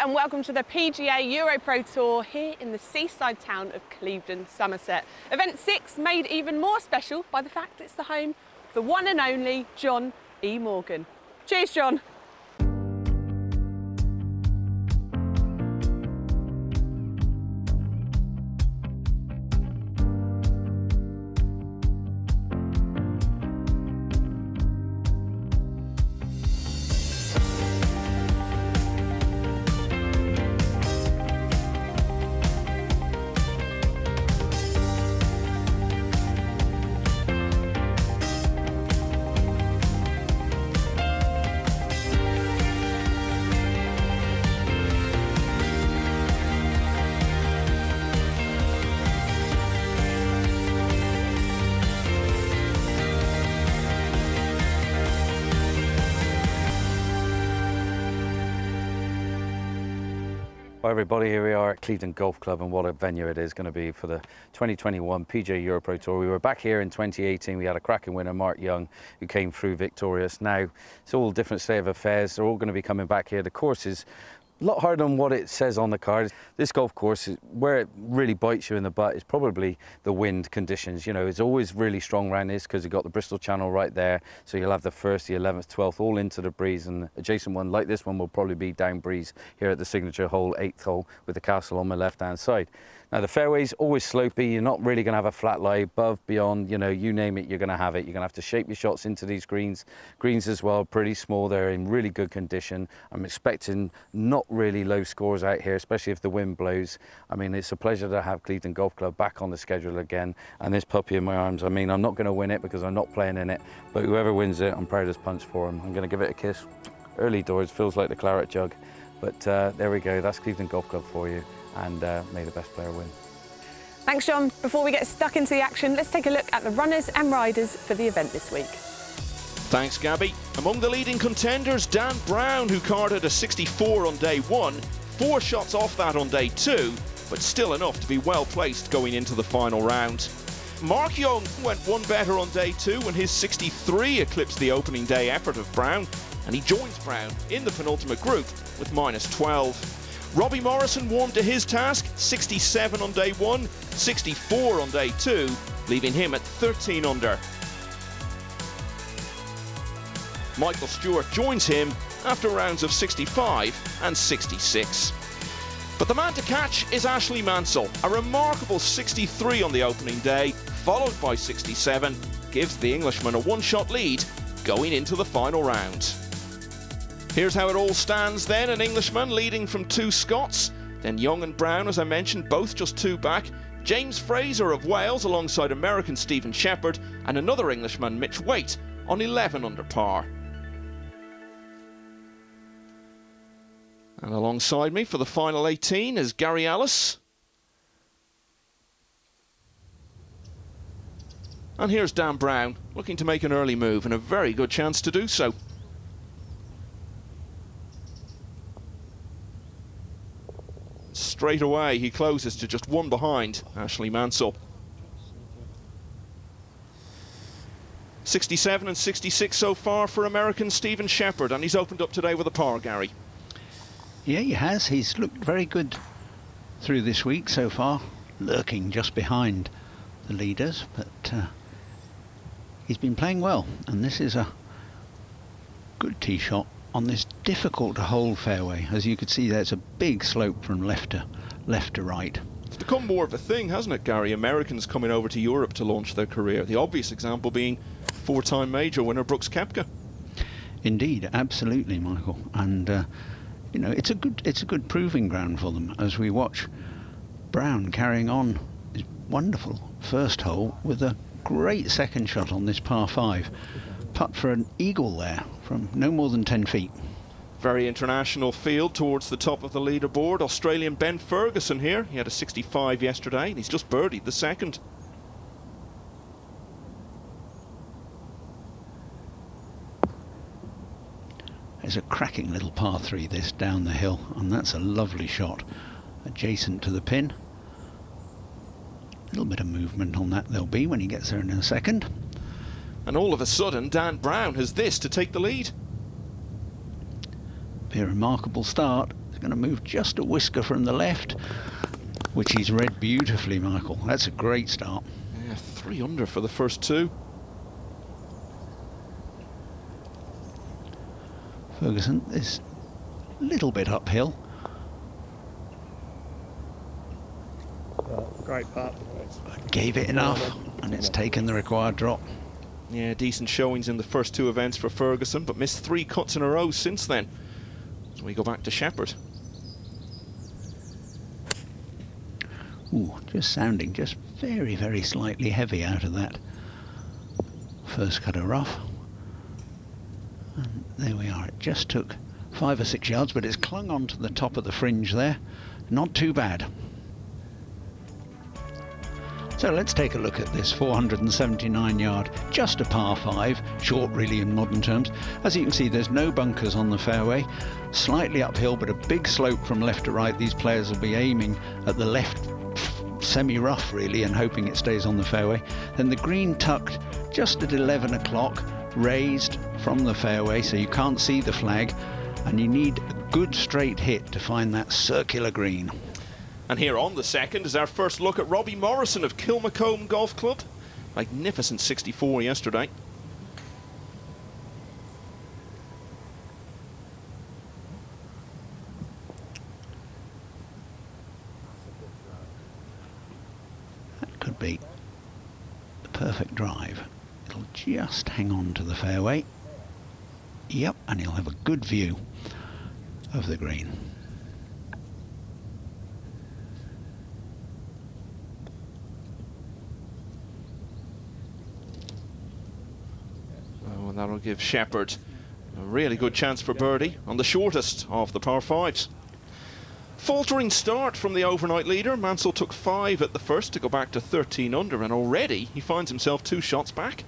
and welcome to the PGA EuroPro Tour here in the seaside town of Clevedon, Somerset. Event 6 made even more special by the fact it's the home of the one and only John E. Morgan. Cheers, John. Hi everybody, here we are at Clevedon Golf Club, and what a venue it is going to be for the 2021 PGA EuroPro Tour. We were back here in 2018, we had a cracking winner, Mark Young, who came through victorious. Now, it's all a different state of affairs, they're all going to be coming back here. The course is a lot harder than what it says on the card. This golf course, where it really bites you in the butt is probably the wind conditions. You know, it's always really strong around this because you've got the Bristol Channel right there. So you'll have the 1st, the 11th, 12th all into the breeze, and the adjacent one like this one will probably be down breeze here at the signature hole, 8th hole, with the castle on my left-hand side. Now the fairway's always slopey, you're not really going to have a flat lie above, beyond, you know, you name it, you're going to have it. You're going to have to shape your shots into these greens. Greens as well, pretty small, they're in really good condition. I'm expecting not really low scores out here, especially if the wind blows. I mean, it's a pleasure to have Clevedon Golf Club back on the schedule again, and this puppy in my arms, I mean, I'm not going to win it because I'm not playing in it, but whoever wins it, I'm proud as punch for him. I'm going to give it a kiss. Early doors, feels like the claret jug, but there we go, that's Clevedon Golf Club for you, and may the best player win. Thanks, John. Before we get stuck into the action, let's take a look at the runners and riders for the event this week. Thanks, Gabby. Among the leading contenders, Dan Brown, who carded a 64 on day 1, 4 shots off that on day 2, but still enough to be well placed going into the final round. Mark Young went one better on day 2 when his 63 eclipsed the opening day effort of Brown, and he joins Brown in the penultimate group with -12. Robbie Morrison warmed to his task, 67 on day 1, 64 on day 2, leaving him at 13 under. Michael Stewart joins him after rounds of 65 and 66. But the man to catch is Ashley Mansell. A remarkable 63 on the opening day, followed by 67, gives the Englishman a one-shot lead going into the final round. Here's how it all stands then. An Englishman leading from 2 Scots. Then Young and Brown, as I mentioned, both just 2 back. James Fraser of Wales alongside American Stephen Shepherd, and another Englishman, Mitch Waite, on 11 under par. And alongside me for the final 18 is Gary Ellis. And here's Dan Brown, looking to make an early move, and a very good chance to do so. Straight away, he closes to just 1 behind Ashley Mansell. 67 and 66 so far for American Stephen Shepherd, and he's opened up today with a par, Gary. Yeah, he has. He's looked very good through this week so far, lurking just behind the leaders, but he's been playing well, and this is a good tee shot on this difficult to hold fairway. As you can see, there's a big slope from left to right. It's become more of a thing, hasn't it, Gary? Americans coming over to Europe to launch their career. The obvious example being 4-time major winner Brooks Koepka. Indeed, absolutely, Michael. And you know, it's a good proving ground for them as we watch Brown carrying on his wonderful first hole with a great second shot on this par 5. Putt for an eagle there from no more than 10 feet. Very international field towards the top of the leaderboard. Australian Ben Ferguson here. He had a 65 yesterday, and he's just birdied the second. There's a cracking little par 3 this down the hill, and that's a lovely shot adjacent to the pin. A little bit of movement on that there'll be when he gets there in a second. And all of a sudden, Dan Brown has this to take the lead. Be a remarkable start. It's going to move just a whisker from the left, which he's read beautifully, Michael. That's a great start. Yeah, 3 under for the first 2. Ferguson is a little bit uphill. Great putt. Gave it enough, and it's taken the required drop. Yeah, decent showings in the first 2 events for Ferguson, but missed 3 cuts in a row since then. So we go back to Shepherd. Ooh, just sounding just very, very slightly heavy out of that first cut of rough. And there we are. It just took 5 or 6 yards, but it's clung onto the top of the fringe there. Not too bad. So let's take a look at this 479 yard, just a par 5, short really in modern terms. As you can see, there's no bunkers on the fairway, slightly uphill but a big slope from left to right. These players will be aiming at the left semi-rough really and hoping it stays on the fairway. Then the green tucked just at 11 o'clock, raised from the fairway so you can't see the flag, and you need a good straight hit to find that circular green. And here on the second is our first look at Robbie Morrison of Clevedon Golf Club. Magnificent 64 yesterday. That could be the perfect drive. It'll just hang on to the fairway. Yep, and he'll have a good view of the green. Oh, and that'll give Shepherd a really good chance for birdie on the shortest of the par 5s. Faltering start from the overnight leader. Mansell took 5 at the first to go back to 13 under, and already he finds himself 2 shots back.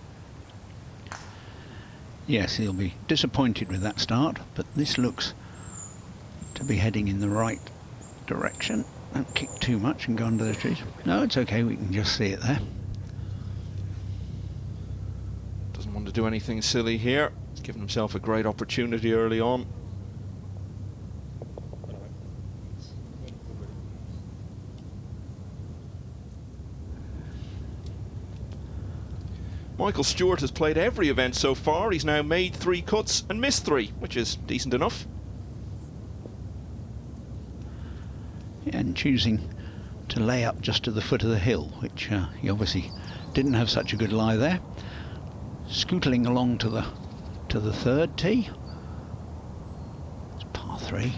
Yes, he'll be disappointed with that start, but this looks to be heading in the right direction. Don't kick too much and go under the trees. No, it's okay, we can just see it there. Doesn't want to do anything silly here. He's given himself a great opportunity early on. Michael Stewart has played every event so far. He's now made 3 cuts and missed 3, which is decent enough. And choosing to lay up just to the foot of the hill, which he obviously didn't have such a good lie there. Scootling along to the third tee. It's par 3.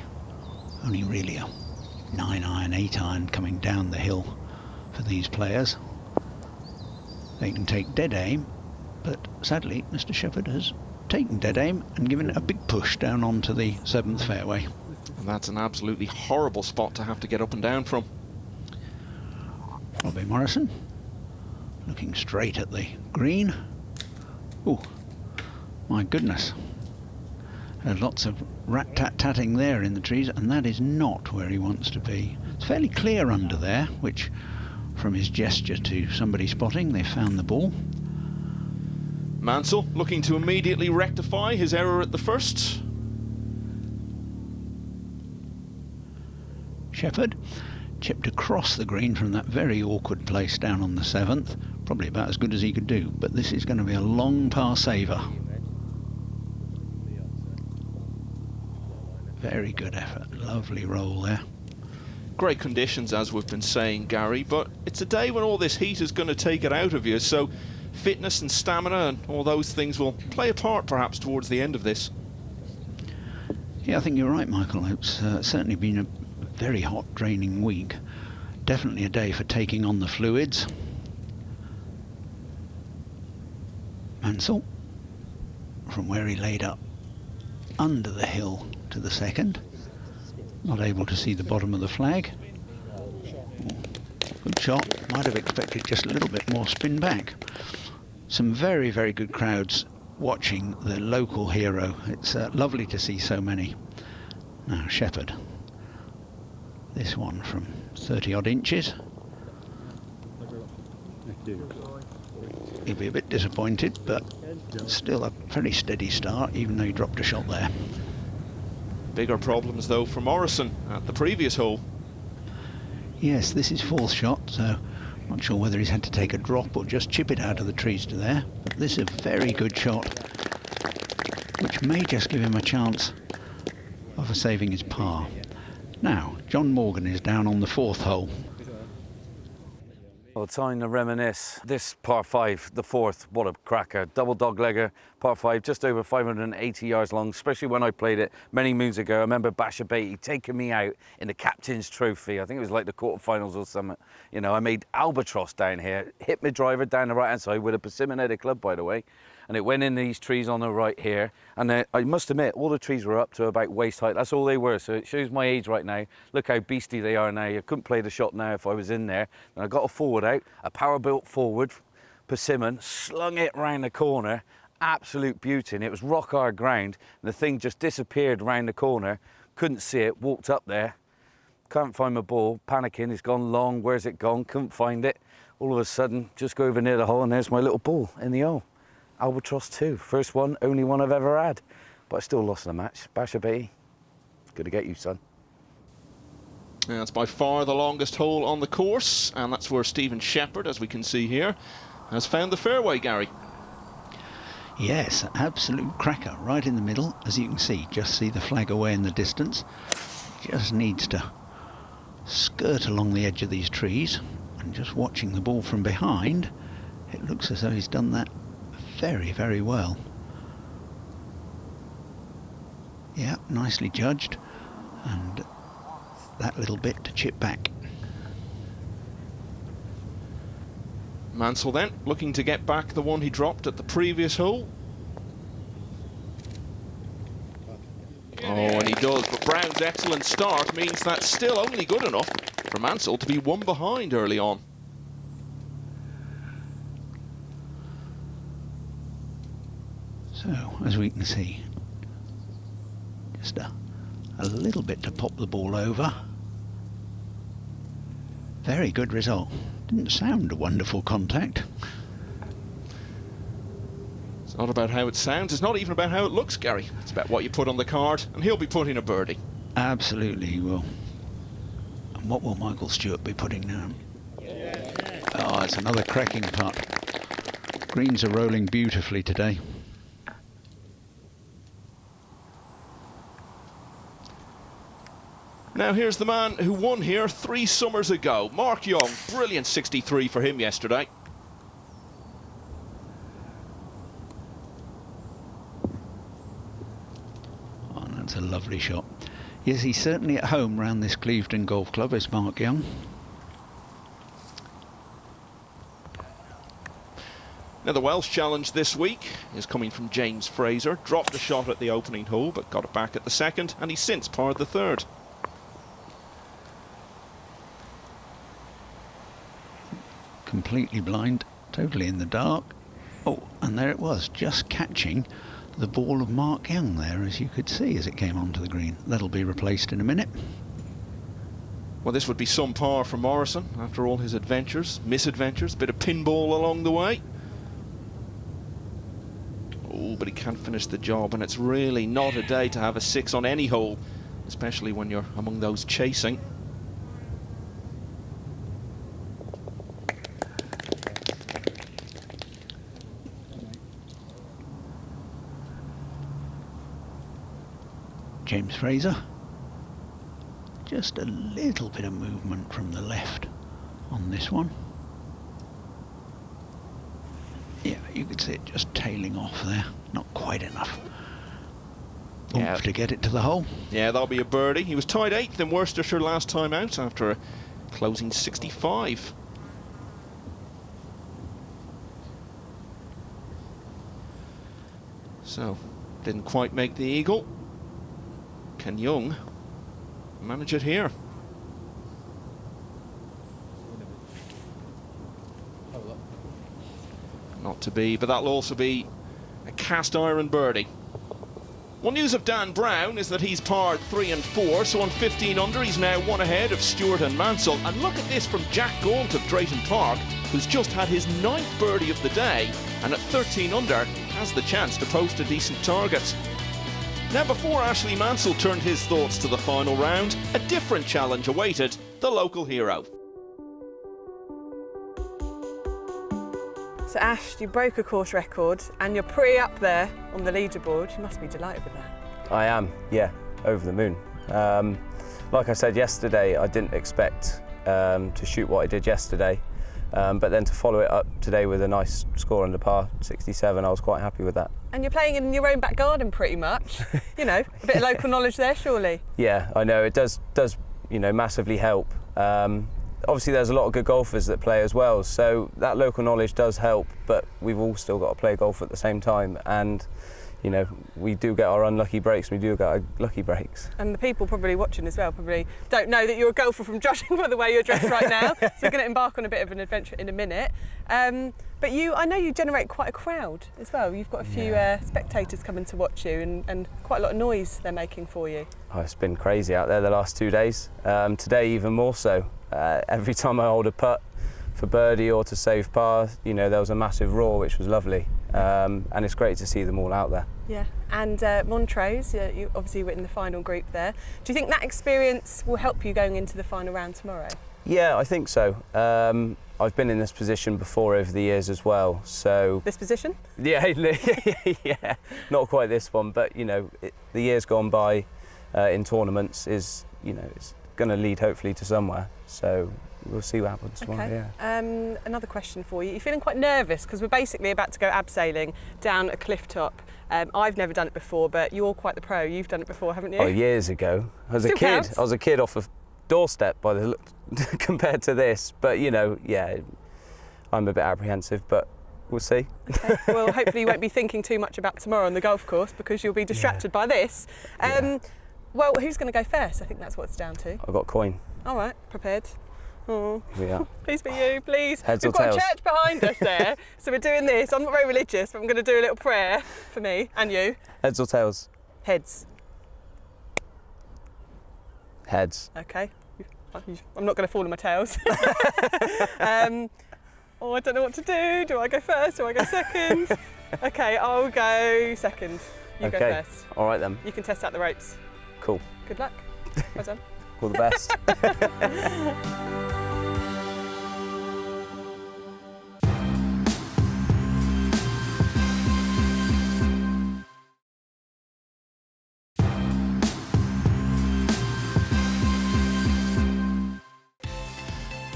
Only really a 9-iron, 8-iron coming down the hill for these players. They can take dead aim, but sadly Mr. Shepherd has taken dead aim and given it a big push down onto the 7th fairway. And that's an absolutely horrible spot to have to get up and down from. Robbie Morrison looking straight at the green. Oh, my goodness. There's lots of rat-tat-tatting there in the trees, and that is not where he wants to be. It's fairly clear under there, which from his gesture to somebody spotting, they found the ball. Mansell looking to immediately rectify his error at the first. Shepherd chipped across the green from that very awkward place down on the 7th. Probably about as good as he could do, but this is going to be a long par saver. Very good effort, lovely roll there. Great conditions, as we've been saying, Gary, but it's a day when all this heat is going to take it out of you, so fitness and stamina and all those things will play a part perhaps towards the end of this. Yeah, I think you're right, Michael. It's certainly been a very hot, draining week. Definitely a day for taking on the fluids. Mansell, from where he laid up under the hill to the 2nd. Not able to see the bottom of the flag. Good shot. Might have expected just a little bit more spin back. Some very, very good crowds watching the local hero. It's lovely to see so many. Now Shepherd. This one from 30 odd inches. He'll be a bit disappointed, but still a very steady start, even though he dropped a shot there. Bigger problems though for Morrison at the previous hole. Yes, this is fourth shot, so not sure whether he's had to take a drop or just chip it out of the trees to there. But this is a very good shot, which may just give him a chance of saving his par. Now, John Morgan is down on the fourth hole. Well, time to reminisce. This par 5, the fourth, what a cracker. Double doglegger, par 5, just over 580 yards long, especially when I played it many moons ago. I remember Basher Beatty taking me out in the Captain's Trophy. I think it was like the quarterfinals or something. You know, I made albatross down here, hit my driver down the right-hand side with a persimmon-headed club, by the way, and it went in these trees on the right here. And I must admit, all the trees were up to about waist height. That's all they were, so it shows my age right now. Look how beastly they are now. I couldn't play the shot now if I was in there. And I got a forward out, a power-built forward, persimmon, slung it round the corner, absolute beauty. And it was rock-hard ground, and the thing just disappeared round the corner. Couldn't see it, walked up there, can't find my ball, panicking, it's gone long, where's it gone? Couldn't find it. All of a sudden, just go over near the hole, and there's my little ball in the hole. Albatross 2, first one, only one I've ever had. But I still lost the match. Basher Beatty, good to get you, son. Yeah, that's by far the longest hole on the course, and that's where Stephen Shepherd, as we can see here, has found the fairway, Gary. Yes, absolute cracker right in the middle. As you can see, just see the flag away in the distance. Just needs to skirt along the edge of these trees, and just watching the ball from behind, it looks as though he's done that very, very well. Yeah, nicely judged, and that little bit to chip back. Mansell then looking to get back the one he dropped at the previous hole. Oh, and he does, but Brown's excellent start means that's still only good enough for Mansell to be one behind early on. So, as we can see, just a little bit to pop the ball over. Very good result. Didn't sound a wonderful contact. It's not about how it sounds, it's not even about how it looks, Gary. It's about what you put on the card, and he'll be putting a birdie. Absolutely, he will. And what will Michael Stewart be putting now? Oh, it's another cracking putt. Greens are rolling beautifully today. Now here's the man who won here 3 summers ago, Mark Young. Brilliant 63 for him yesterday. Oh, that's a lovely shot. Yes, he's certainly at home round this Clevedon Golf Club, is Mark Young. Now the Welsh challenge this week is coming from James Fraser. Dropped a shot at the opening hole, but got it back at the second, and he's since parred the third. Completely blind, totally in the dark. Oh, and there it was, just catching the ball of Mark Young there, as you could see as it came onto the green. That'll be replaced in a minute. Well, this would be some par for Morrison after all his adventures, misadventures, bit of pinball along the way. Oh, but he can't finish the job, and it's really not a day to have a 6 on any hole, especially when you're among those chasing. James Fraser. Just a little bit of movement from the left on this one. Yeah, you could see it just tailing off there. Not quite enough oomph to get it to the hole. Yeah, that'll be a birdie. He was tied 8th in Worcestershire last time out after a closing 65. So, didn't quite make the eagle. Can Young manage it here? Not to be, but that'll also be a cast iron birdie. Well, news of Dan Brown is that he's parred 3 and 4, so on 15 under he's now 1 ahead of Stewart and Mansell. And look at this from Jack Gaunt of Drayton Park, who's just had his 9th birdie of the day, and at 13 under has the chance to post a decent target. Now, before Ashley Mansell turned his thoughts to the final round, a different challenge awaited the local hero. So Ash, you broke a course record and you're pretty up there on the leaderboard. You must be delighted with that. I am, yeah, over the moon. Like I said yesterday, I didn't expect to shoot what I did yesterday, but then to follow it up today with a nice score under par, 67, I was quite happy with that. And you're playing in your own back garden pretty much. You know, a bit of local knowledge there, surely. Yeah, I know, it does massively help. Obviously there's a lot of good golfers that play as well, so that local knowledge does help, but we've all still got to play golf at the same time, and you know, we do get our unlucky breaks, we do get our lucky breaks. And the people probably watching as well probably don't know that you're a golfer from judging by the way you're dressed right now, so you're going to embark on a bit of an adventure in a minute. But I know you generate quite a crowd as well. You've got a few spectators coming to watch you, and quite a lot of noise they're making for you. Oh, it's been crazy out there the last 2 days. Today even more so. Every time I hold a putt for birdie or to save par, you know, there was a massive roar, which was lovely. And it's great to see them all out there. Yeah, and Montrose, you obviously were in the final group there. Do you think that experience will help you going into the final round tomorrow? Yeah, I think so. I've been in this position before over the years as well, so... This position? Yeah, yeah, not quite this one, but you know, the years gone by in tournaments is, you know, it's going to lead hopefully to somewhere. So we'll see what happens tomorrow. Okay. Yeah. Another question for you. You're feeling quite nervous because we're basically about to go abseiling down a cliff top. I've never done it before, but you're quite the pro. You've done it before, haven't you? Oh, years ago. I was a kid off a doorstep by the look compared to this, but you know, yeah, I'm a bit apprehensive, but we'll see. Okay. Well, hopefully you won't be thinking too much about tomorrow on the golf course because you'll be distracted by this. Well, who's going to go first? I think that's what it's down to. I've got coin. All right, prepared. Oh. Here we are. Please be you, please. Heads We've or got tails? a church behind us there, so we're doing this. I'm not very religious, but I'm going to do a little prayer for me and you. Heads or tails? Heads. Heads. Okay. I'm not going to fall on my tails. Oh, I don't know what to do. Do I go first? Do I go second? Okay, I'll go second. You go first. All right then. You can test out the ropes. Cool. Good luck. Well done. All the best.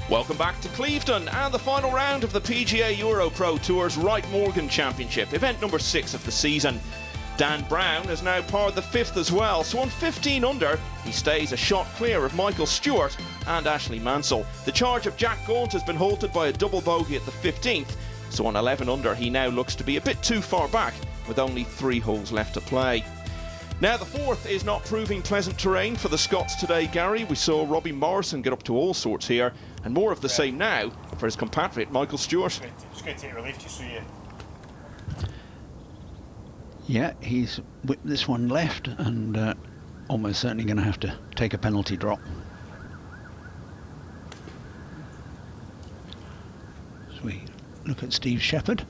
Welcome back to Clevedon and the final round of the PGA EuroPro Tour's Wright-Morgan Championship, event number 6 of the season. Dan Brown has now parred the 5th as well, so on 15 under, he stays a shot clear of Michael Stewart and Ashley Mansell. The charge of Jack Gaunt has been halted by a double bogey at the 15th, so on 11 under, he now looks to be a bit too far back, with only 3 holes left to play. Now, the 4th is not proving pleasant terrain for the Scots today, Gary. We saw Robbie Morrison get up to all sorts here, and more of the same now for his compatriot Michael Stewart. Just going to take a relief just so you... Yeah, he's whipped this one left and almost certainly going to have to take a penalty drop. So we look at Steve Shepherd,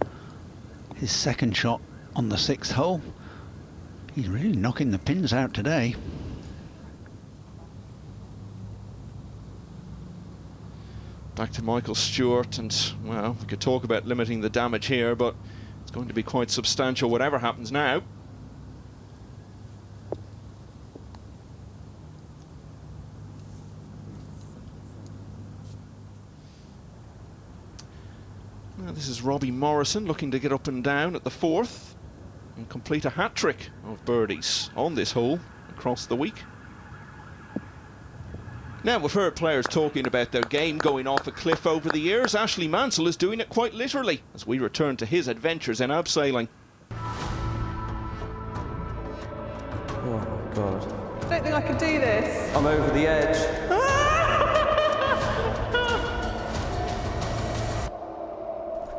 his second shot on the 6th hole. He's really knocking the pins out today. Back to Michael Stewart, and well, we could talk about limiting the damage here, but it's going to be quite substantial whatever happens now. Now, this is Robbie Morrison looking to get up and down at the 4th and complete a hat-trick of birdies on this hole across the week. Now, we've heard players talking about their game going off a cliff over the years. Ashley Mansell is doing it quite literally as we return to his adventures in abseiling. Oh my God. I don't think I can do this. I'm over the edge.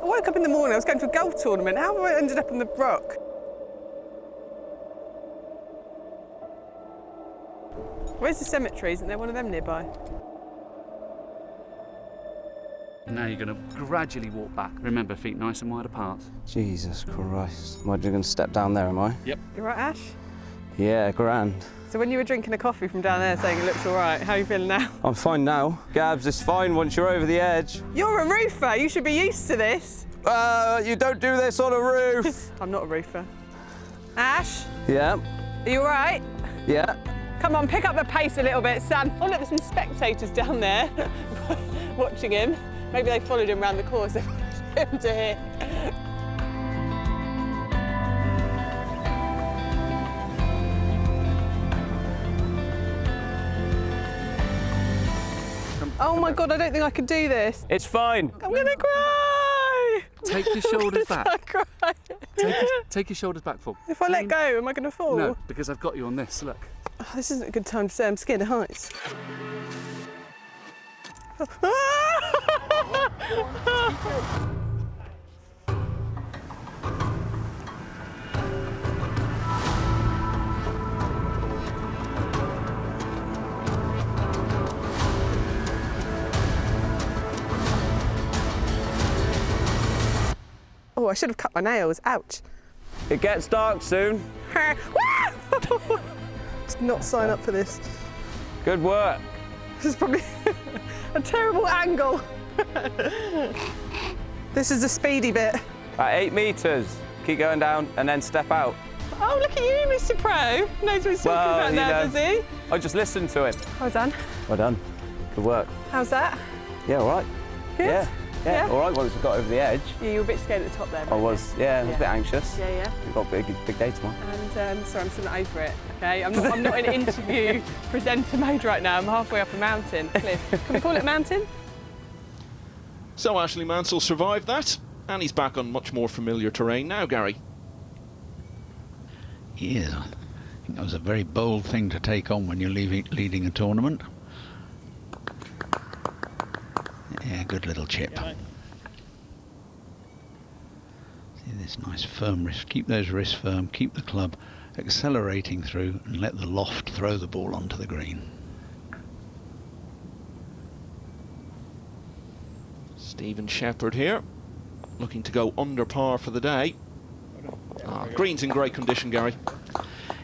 I woke up in the morning, I was going to a golf tournament. How have I ended up on the rock? Where's the cemetery? Isn't there one of them nearby? Now you're going to gradually walk back. Remember, feet nice and wide apart. Jesus Christ. Am I just going to step down there, am I? Yep. You right, Ash? Yeah, grand. So when you were drinking a coffee from down there saying it looks all right, how are you feeling now? I'm fine now. Gabs, it's fine once you're over the edge. You're a roofer, you should be used to this. You don't do this on a roof. I'm not a roofer. Ash, Yeah, are you all right? yeah. Come on, pick up the pace a little bit, Sam. Oh, look, there's some spectators down there watching him. Maybe they followed him around the course. They followed him to here. Oh my God, I don't think I can do this. It's fine. I'm gonna cry. Take your shoulders back. I cry. Take your shoulders back, Paul. If I let go, am I gonna fall? No, because I've got you on this, look. Oh, this isn't a good time to say I'm scared of heights. Oh, I should have cut my nails. Ouch. It gets dark soon. Did not sign up for this. Good work. This is probably a terrible angle. This is the speedy bit. At 8 metres. Keep going down and then step out. Oh, look at you, Mr. Pro. Knows what he's talking about you now, know, does he? I just listened to him. Well done. Well done. Good work. How's that? Yeah, all right. Good? Yeah, Yeah? all right once we got over the edge. Yeah, you were a bit scared at the top there. I was, yeah, I was a bit anxious. Yeah, yeah. We've got a big day tomorrow. And sorry, I'm still not over it. Okay, I'm not in interview presenter mode right now. I'm halfway up a mountain. Cliff, can we call it a mountain? So Ashley Mansell survived that, and he's back on much more familiar terrain now, Gary. He is. I think that was a very bold thing to take on when you're leading a tournament. Yeah, good little chip. See this nice firm wrist. Keep those wrists firm, keep the club accelerating through and let the loft throw the ball onto the green. Stephen Shepherd here, looking to go under par for the day. Green's in great condition, Gary.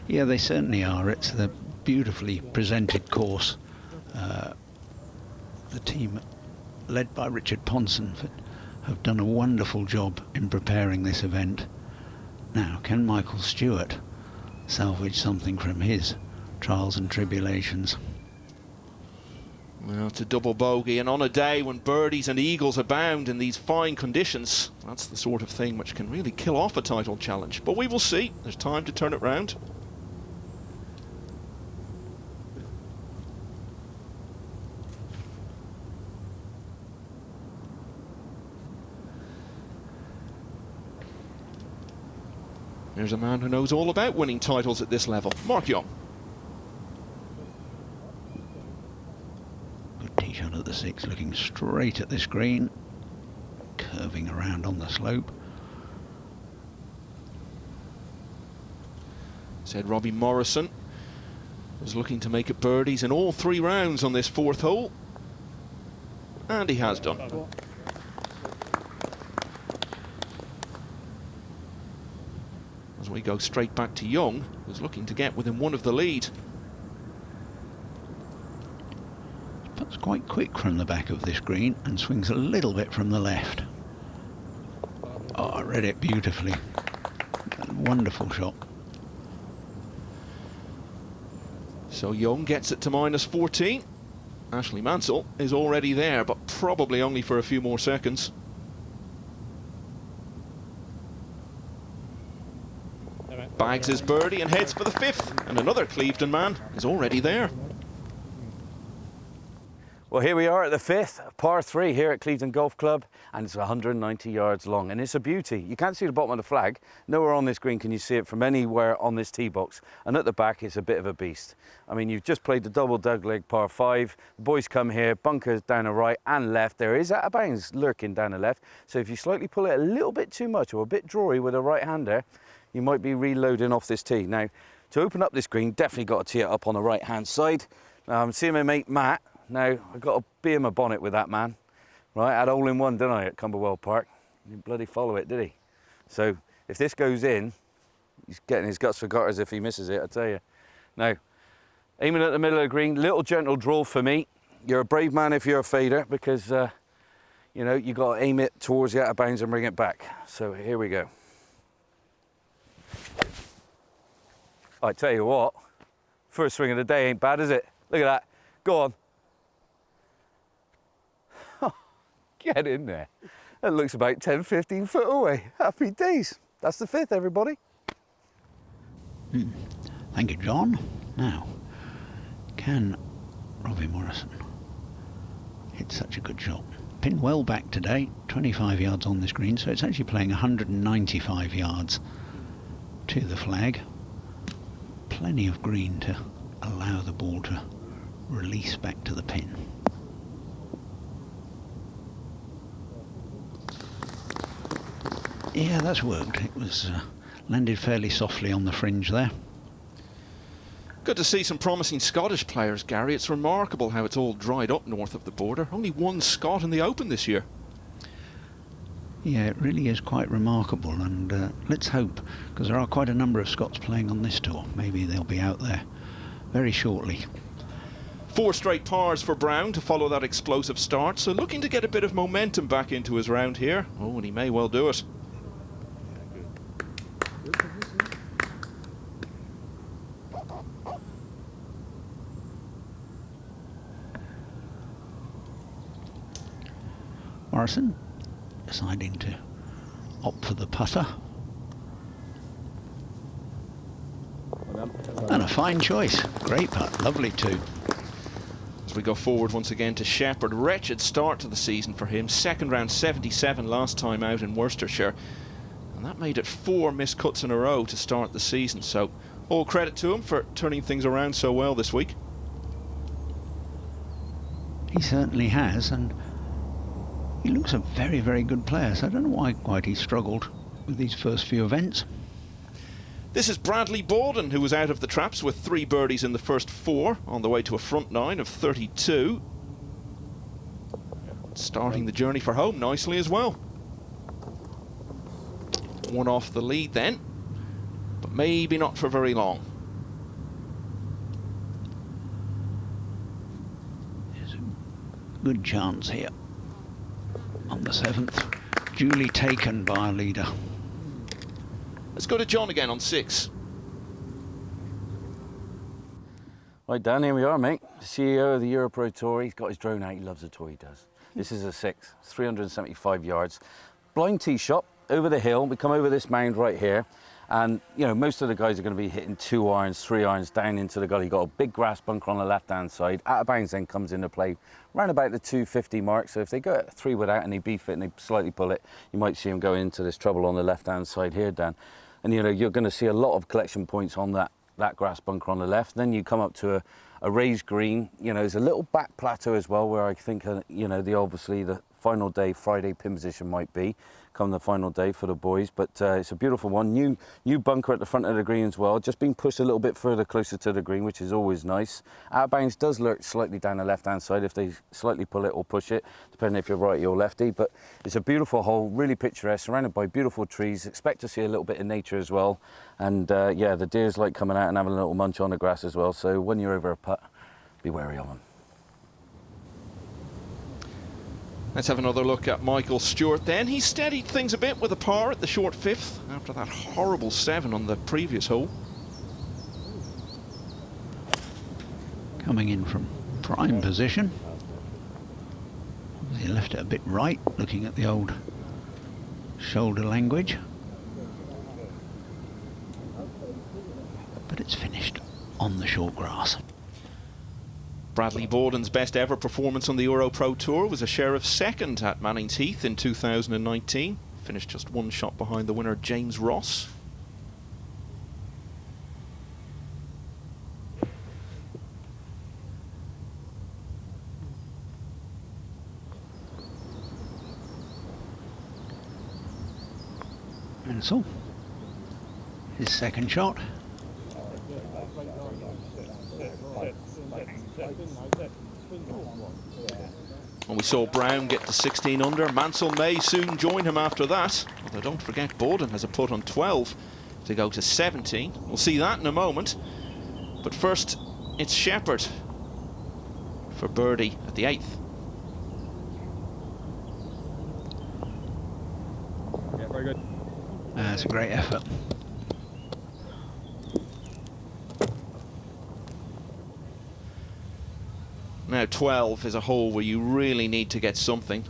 Yeah, they certainly are. It's a beautifully presented course. The team led by Richard Ponson have done a wonderful job in preparing this event. Now, can Michael Stewart salvage something from his trials and tribulations? Well, it's a double bogey, and on a day when birdies and eagles abound in these fine conditions, that's the sort of thing which can really kill off a title challenge. But we will see. There's time to turn it round. There's a man who knows all about winning titles at this level, Mark Young. Good tee shot at the 6, looking straight at this green, curving around on the slope. Said Robbie Morrison was looking to make it birdies in all 3 rounds on this 4th hole, and he has done. As we go straight back to Young, who's looking to get within 1 of the lead. That's quite quick from the back of this green and swings a little bit from the left. Oh, I read it beautifully. Wonderful shot. So Young gets it to -14. Ashley Mansell is already there, but probably only for a few more seconds. Bags his birdie and heads for the 5th, and another Clevedon man is already there. Well, here we are at the 5th, par 3 here at Clevedon Golf Club, and it's 190 yards long, and it's a beauty. You can't see the bottom of the flag. Nowhere on this green can you see it from anywhere on this tee box, and at the back it's a bit of a beast. I mean, you've just played the double dogleg par 5. The boys come here, bunkers down the right and left. There is out of bounds lurking down the left, so if you slightly pull it a little bit too much or a bit drawy with a right hander, you might be reloading off this tee. Now, to open up this green, definitely got to tee it up on the right-hand side. See my mate Matt. Now, I've got to be in my bonnet with that man. Right, I had a hole-in-one, didn't I, at Cumberwell Park? He didn't bloody follow it, did he? So, if this goes in, He's getting his guts for gutters if he misses it, I tell you. Now, aiming at the middle of the green, little gentle draw for me. You're a brave man if you're a fader because, you know, you got to aim it towards the out of bounds and bring it back. So here we go. I tell you what, first swing of the day ain't bad, is it? Look at that. Go on. Get in there. That looks about 10, 15 foot away. Happy days. That's the fifth, everybody. Thank you, John. Now, can Robbie Morrison hit such a good shot? Pin well back today, 25 yards on this green, so it's actually playing 195 yards to the flag. Plenty of green to allow the ball to release back to the pin. Yeah, that's worked. It was landed fairly softly on the fringe there. Good to see some promising Scottish players, Gary. It's remarkable how it's all dried up north of the border. Only one Scot in the Open this year. Yeah, it really is quite remarkable, and let's hope, because there are quite a number of Scots playing on this tour. Maybe they'll be out there very shortly. 4 straight pars for Brown to follow that explosive start, so looking to get a bit of momentum back into his round here. Oh, and he may well do it. Morrison deciding to opt for the putter. And a fine choice. Great putt. Lovely too. As we go forward once again to Shepherd, wretched start to the season for him. Second round 77 last time out in Worcestershire. And that made it 4 missed cuts in a row to start the season. So all credit to him for turning things around so well this week. He certainly has, and he looks a very, very good player, so I don't know why quite he struggled with these first few events. This is Bradley Baldwin, who was out of the traps with 3 birdies in the first 4, on the way to a front 9 of 32. Starting the journey for home nicely as well. 1 off the lead then, but maybe not for very long. There's a good chance here. On the 7th, duly taken by a leader. Let's go to John again on 6. Right, Dan, here we are, mate. The CEO of the EuroPro Tour. He's got his drone out. He loves the tour, he does. This is a 6, 375 yards. Blind tee shot over the hill. We come over this mound right here. And, you know, most of the guys are going to be hitting 2 irons, 3 irons down into the gully. You've got a big grass bunker on the left-hand side. Out of bounds then comes into play around about the 250 mark. So if they go at 3 without and they beef it and they slightly pull it, you might see them go into this trouble on the left-hand side here, Dan. And, you know, you're going to see a lot of collection points on that grass bunker on the left. Then you come up to a raised green. You know, there's a little back plateau as well where I think, you know, obviously the final day, Friday pin position might be come the final day for the boys, but it's a beautiful one. New bunker at the front of the green as well, just being pushed a little bit further closer to the green, which is always nice. Out of bounds does lurk slightly down the left hand side if they slightly pull it or push it, depending if you're righty or lefty, but it's a beautiful hole, really picturesque, surrounded by beautiful trees. Expect to see a little bit of nature as well, and yeah, the deers like coming out and having a little munch on the grass as well, so when you're over a putt, be wary of them. Let's have another look at Michael Stewart then. He steadied things a bit with a par at the short 5th after that horrible 7 on the previous hole. Coming in from prime position. He left it a bit right, looking at the old shoulder language. But it's finished on the short grass. Bradley Baldwin's best ever performance on the EuroPro Tour was a share of 2nd at Manning's Heath in 2019. Finished just 1 shot behind the winner, James Ross. And so, his 2nd shot. And we saw Brown get to 16 under. Mansell may soon join him after that. Although don't forget, Baldwin has a putt on 12. to go to 17. We'll see that in a moment. But first, it's Shepherd for birdie at the 8th. Yeah, very good. That's a great effort. Now 12 is a hole where you really need to get something.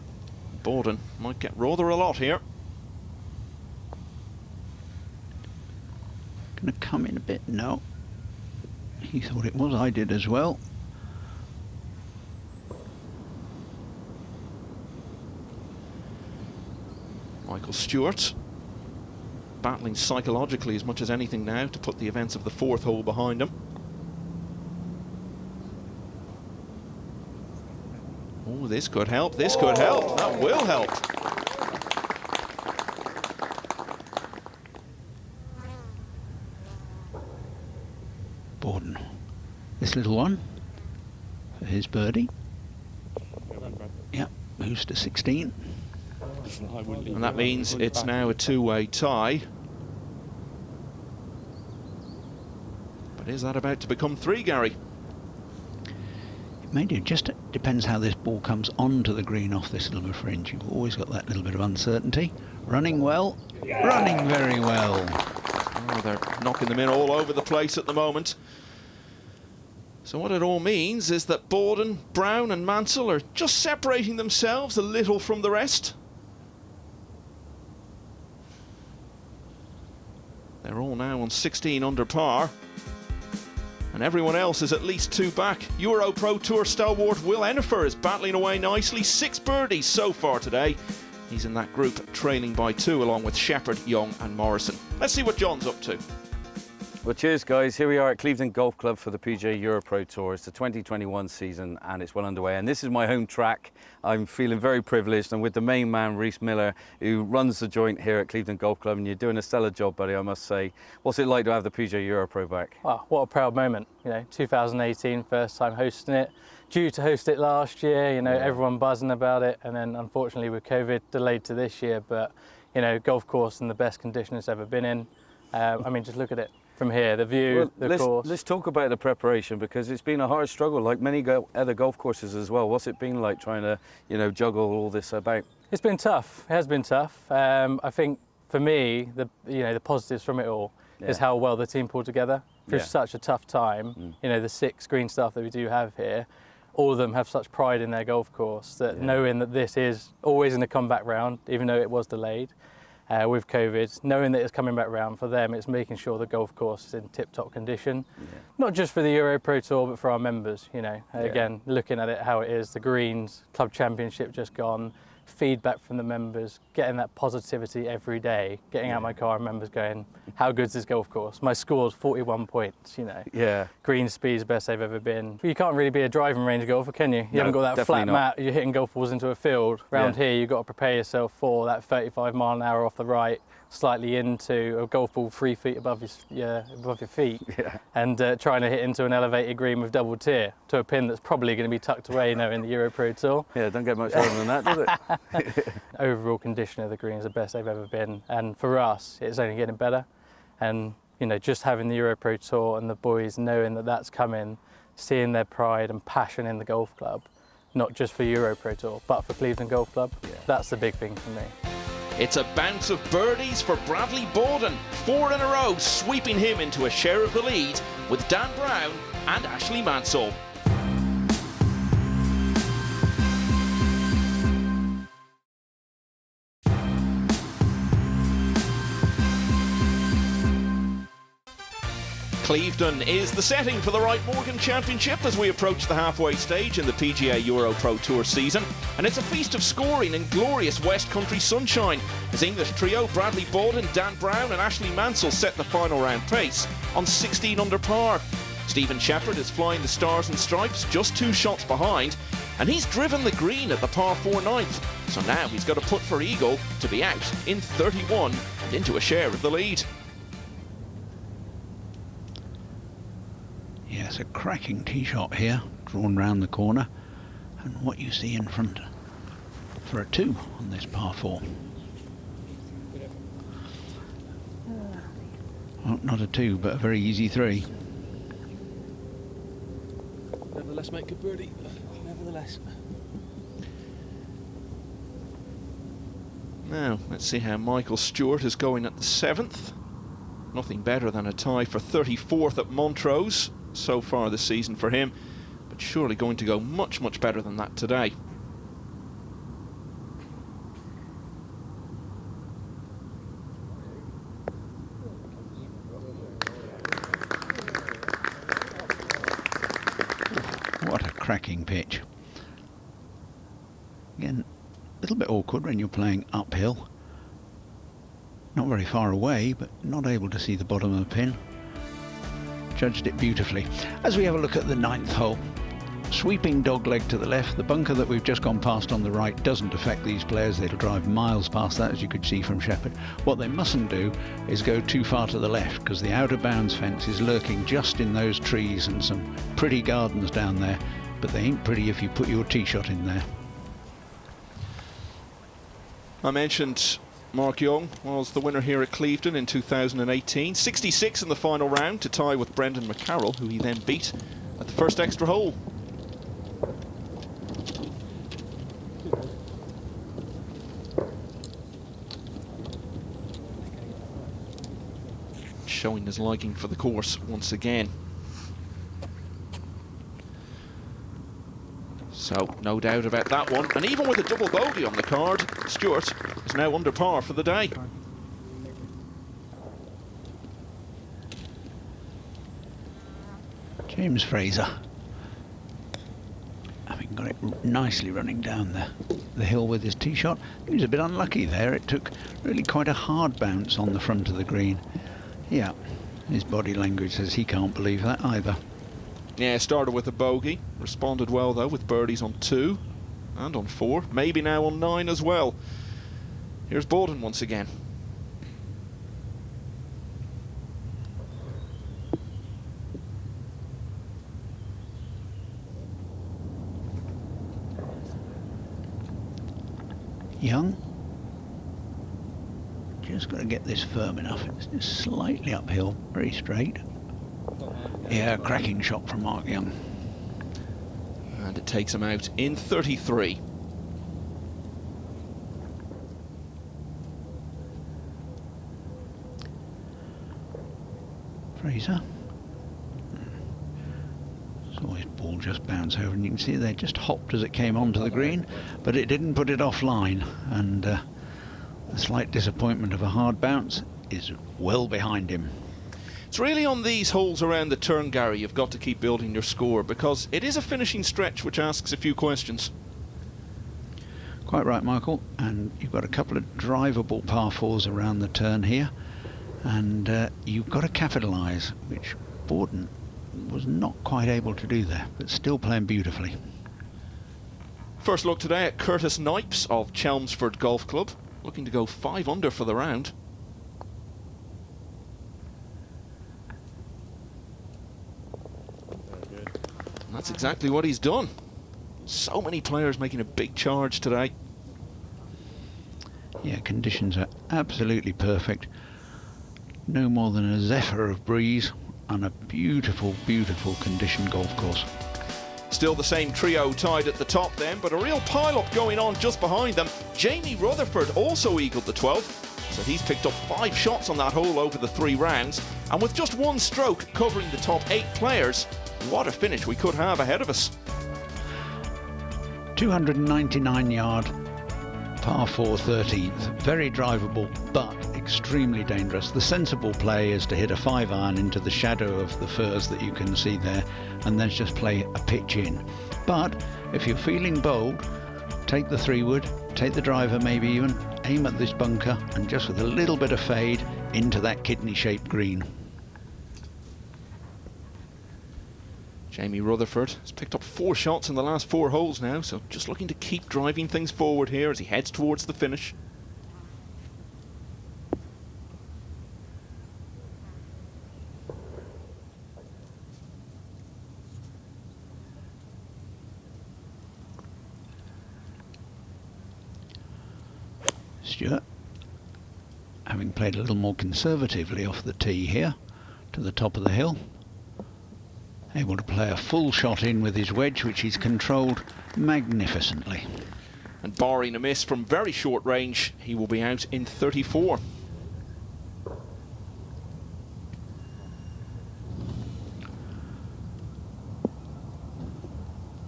Borden might get rather a lot here. Gonna come in a bit. No. He thought it was. I did as well. Michael Stewart battling psychologically as much as anything now to put the events of the 4th hole behind him. Oh, this could help. This could help. That will help. Borden. This little one for his birdie. Yeah, moves to 16. And that means it's now a two-way tie. But is that about to become 3, Gary? It may do. Just depends how this ball comes onto the green off this little fringe. You've always got that little bit of uncertainty. Running well. Running very well. Oh, they're knocking them in all over the place at the moment. So what it all means is that Borden, Brown and Mansell are just separating themselves a little from the rest. They're all now on 16 under par. And everyone else is at least 2 back. EuroPro Tour stalwart Will Enifer is battling away nicely. 6 birdies so far today. He's in that group, trailing by 2, along with Shepherd, Young and Morrison. Let's see what John's up to. Well, cheers, guys. Here we are at Clevedon Golf Club for the PGA EuroPro Tour. It's the 2021 season and it's well underway. And this is my home track. I'm feeling very privileged. I'm with the main man, Reese Miller, who runs the joint here at Clevedon Golf Club. And you're doing a stellar job, buddy, I must say. What's it like to have the PGA EuroPro back? Wow, what a proud moment. You know, 2018, first time hosting it. Due to host it last year, you know, everyone buzzing about it. And then unfortunately with COVID, delayed to this year. But, you know, golf course in the best condition it's ever been in. I mean, just look at it. From here, the view, the course. Let's talk about the preparation, because it's been a hard struggle, like many other golf courses as well. What's it been like trying to, you know, juggle all this about? It's been tough. It has been tough. I think for me, the positives from it all is how well the team pulled together through such a tough time. You know, the 6 green staff that we do have here, all of them have such pride in their golf course that knowing that this is always in a comeback round, even though it was delayed. With COVID, knowing that it's coming back round, for them it's making sure the golf course is in tip-top condition, not just for the EuroPro Tour but for our members, you know. Again, looking at it how it is, the greens, Club Championship just gone, feedback from the members, getting that positivity every day, getting out my car and members going, how good's this golf course? My score's 41 points, you know. Yeah. Green speed's best they've ever been. You can't really be a driving range golfer, can you? You haven't got that flat mat, you're hitting golf balls into a field. Round here, you've got to prepare yourself for that 35 mile an hour off the right, slightly into a golf ball 3 feet above your feet, and trying to hit into an elevated green with double tier to a pin that's probably going to be tucked away, you know, in the EuroPro Tour. Yeah, don't get much harder than that, does it? Overall condition of the green is the best they've ever been, and for us, it's only getting better. And you know, just having the EuroPro Tour and the boys knowing that that's coming, seeing their pride and passion in the golf club, not just for EuroPro Tour, but for Clevedon Golf Club, that's the big thing for me. It's a bounce of birdies for Bradley Borden, 4 in a row, sweeping him into a share of the lead with Dan Brown and Ashley Mansell. Clevedon is the setting for the Wright-Morgan Championship as we approach the halfway stage in the PGA EuroPro Tour season, and it's a feast of scoring in glorious West Country sunshine as English trio Bradley Borden, Dan Brown and Ashley Mansell set the final round pace on 16 under par. Stephen Shepherd is flying the stars and stripes, just 2 shots behind, and he's driven the green at the par 4 ninth, so now he's got to putt for eagle to be out in 31 and into a share of the lead. Yes, a cracking tee shot here, drawn round the corner, and what you see in front for a 2 on this par 4. Well, not a 2, but a very easy 3. Nevertheless, make a birdie. Nevertheless. Now, let's see how Michael Stewart is going at the 7th. Nothing better than a tie for 34th at Montrose so far this season for him, but surely going to go much, much better than that today. What a cracking pitch. Again, a little bit awkward when you're playing uphill. Not very far away, but not able to see the bottom of the pin. Judged it beautifully. As we have a look at the 9th hole, sweeping dogleg to the left. The bunker that we've just gone past on the right doesn't affect these players. They'll drive miles past that, as you could see from Shepherd. What they mustn't do is go too far to the left, because the out of bounds fence is lurking just in those trees and some pretty gardens down there, but they ain't pretty if you put your tee shot in there. I mentioned Mark Young was the winner here at Clevedon in 2018. 66 in the final round to tie with Brendan McCarroll, who he then beat at the first extra hole. Showing his liking for the course once again. So, no doubt about that one. And even with a double bogey on the card, Stewart is now under par for the day. James Fraser, having got it nicely running down the hill with his tee shot. He was a bit unlucky there. It took really quite a hard bounce on the front of the green. Yeah, his body language says he can't believe that either. Yeah, started with a bogey, responded well though with birdies on 2 and on 4, maybe now on 9 as well. Here's Borden once again. Young, just got to get this firm enough. It's just slightly uphill, very straight. Yeah, cracking shot from Mark Young. And it takes him out in 33. Fraser. Saw his ball just bounce over, and you can see they just hopped as it came onto the green, but it didn't put it offline, and the slight disappointment of a hard bounce is well behind him. It's really on these holes around the turn, Gary, you've got to keep building your score, because it is a finishing stretch which asks a few questions. Quite right, Michael, and you've got a couple of drivable par 4s around the turn here, and you've got to capitalise, which Borden was not quite able to do there, but still playing beautifully. First look today at Curtis Knipes of Chelmsford Golf Club, looking to go 5 under for the round. And that's exactly what he's done. So many players making a big charge today. Yeah, conditions are absolutely perfect. No more than a zephyr of breeze on a beautiful, beautiful conditioned golf course. Still the same trio tied at the top then, but a real pile-up going on just behind them. Jamie Rutherford also eagled the 12th, so he's picked up 5 shots on that hole over the 3 rounds, and with just 1 stroke covering the top 8 players, what a finish we could have ahead of us. 299 yard, par 4 13th. Very drivable, but extremely dangerous. The sensible play is to hit a 5-iron into the shadow of the firs that you can see there, and then just play a pitch in. But if you're feeling bold, take the 3-wood, take the driver maybe even, aim at this bunker, and just with a little bit of fade into that kidney-shaped green. Jamie Rutherford has picked up 4 shots in the last 4 holes now, so just looking to keep driving things forward here as he heads towards the finish. Stewart having played a little more conservatively off the tee here to the top of the hill. Able to play a full shot in with his wedge, which he's controlled magnificently. And barring a miss from very short range, he will be out in 34.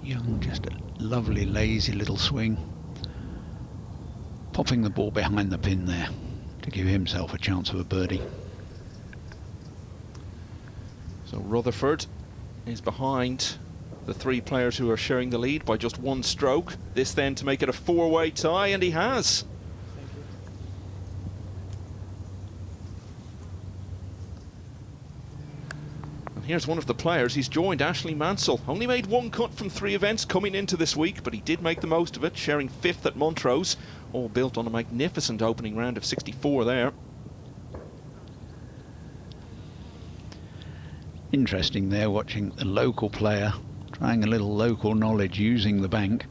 Young, just a lovely lazy little swing, popping the ball behind the pin there to give himself a chance of a birdie. So Rutherford is behind the three players who are sharing the lead by just one stroke. This then to make it a four-way tie, and he has. And here's one of the players. He's joined Ashley Mansell. Only made one cut from 3 events coming into this week, but he did make the most of it, sharing 5th at Montrose, all built on a magnificent opening round of 64 there. Interesting there, watching the local player trying a little local knowledge using the bank,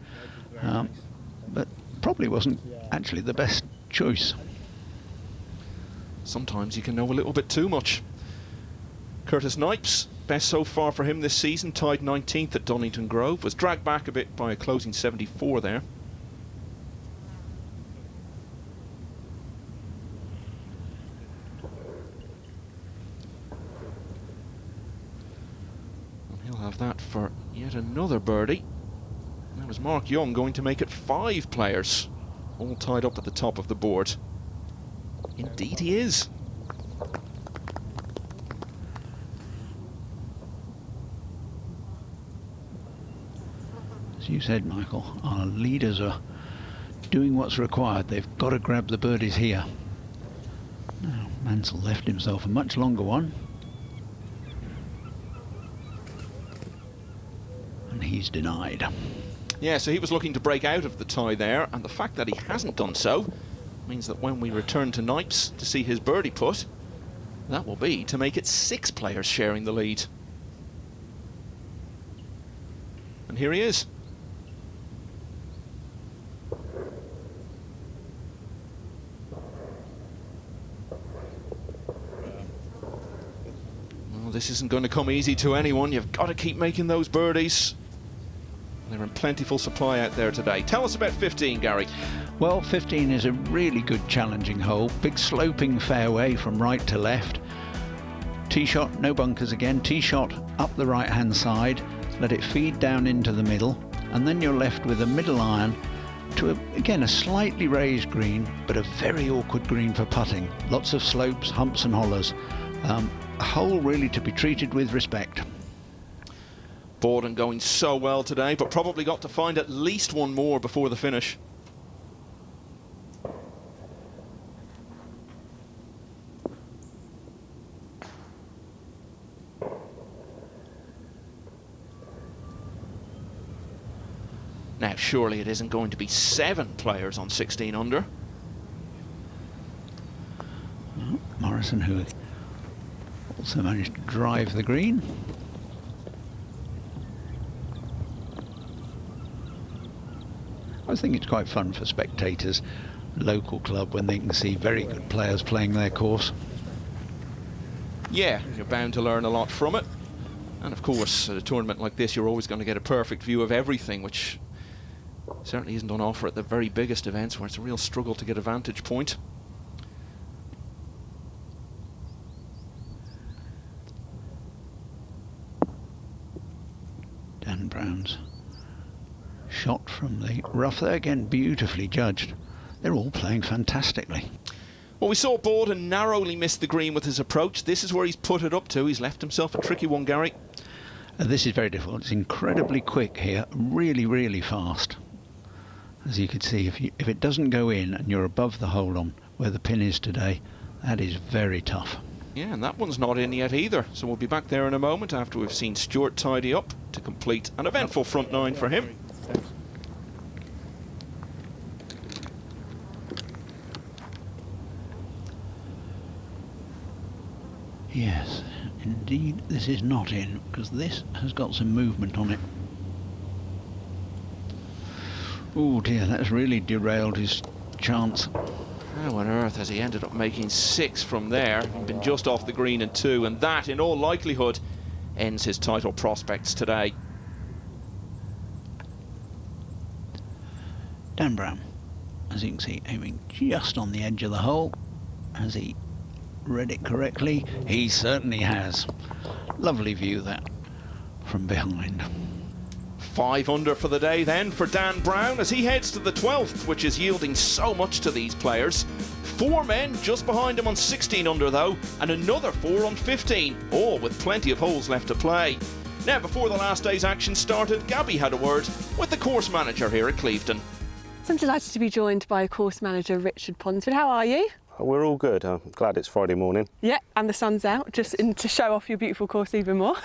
but probably wasn't actually the best choice. Sometimes you can know a little bit too much. Curtis Knipes, best so far for him this season, tied 19th at Donington Grove, was dragged back a bit by a closing 74 there. Have that for yet another birdie. And that was Mark Young going to make it 5 players, all tied up at the top of the board. Indeed he is. As you said, Michael, our leaders are doing what's required. They've got to grab the birdies here. Now Mansell left himself a much longer one. He's denied. Yeah, so he was looking to break out of the tie there, and the fact that he hasn't done so means that when we return to Knipes to see his birdie putt, that will be to make it 6 players sharing the lead. And here he is. Well, this isn't going to come easy to anyone. You've got to keep making those birdies. They're in plentiful supply out there today. Tell us about 15, Gary. Well, 15 is a really good challenging hole. Big sloping fairway from right to left. Tee shot, no bunkers again. Tee shot up the right-hand side. Let it feed down into the middle. And then you're left with a middle iron to, again, a slightly raised green, but a very awkward green for putting. Lots of slopes, humps and hollers. A hole really to be treated with respect. Borden going so well today, but probably got to find at least one more before the finish. Now, surely it isn't going to be 7 players on 16 under. Well, Morrison, who also managed to drive the green. I think it's quite fun for spectators, local club, when they can see very good players playing their course. Yeah, you're bound to learn a lot from it. And of course, at a tournament like this, you're always going to get a perfect view of everything, which certainly isn't on offer at the very biggest events, where it's a real struggle to get a vantage point. Dan Brown's shot from the rough there, again beautifully judged. They're all playing fantastically. Well, we saw Borden narrowly miss the green with his approach. This is where he's put it up to. He's left himself a tricky one, Gary. This is very difficult. It's incredibly quick here, really, really fast. As you could see, if it doesn't go in and you're above the hole on where the pin is today, that is very tough. Yeah, and that one's not in yet either. So we'll be back there in a moment after we've seen Stuart tidy up to complete an eventful front 9 for him. Yes, indeed, this is not in, because this has got some movement on it. Oh dear, that's really derailed his chance. How on earth has he ended up making 6 from there? He'd been just off the green in 2, and that, in all likelihood, ends his title prospects today. Dan Brown, as you can see, aiming just on the edge of the hole. Has he read it correctly? He certainly has. Lovely view that from behind. 5 under for the day then for Dan Brown as he heads to the 12th, which is yielding so much to these players. 4 men just behind him on 16 under though, and another 4 on 15, all with plenty of holes left to play. Now, before the last day's action started, Gabby had a word with the course manager here at Clevedon. So I'm delighted to be joined by course manager Richard Ponsford. How are you? We're all good. I'm glad it's Friday morning. Yeah, and the sun's out, just to show off your beautiful course even more.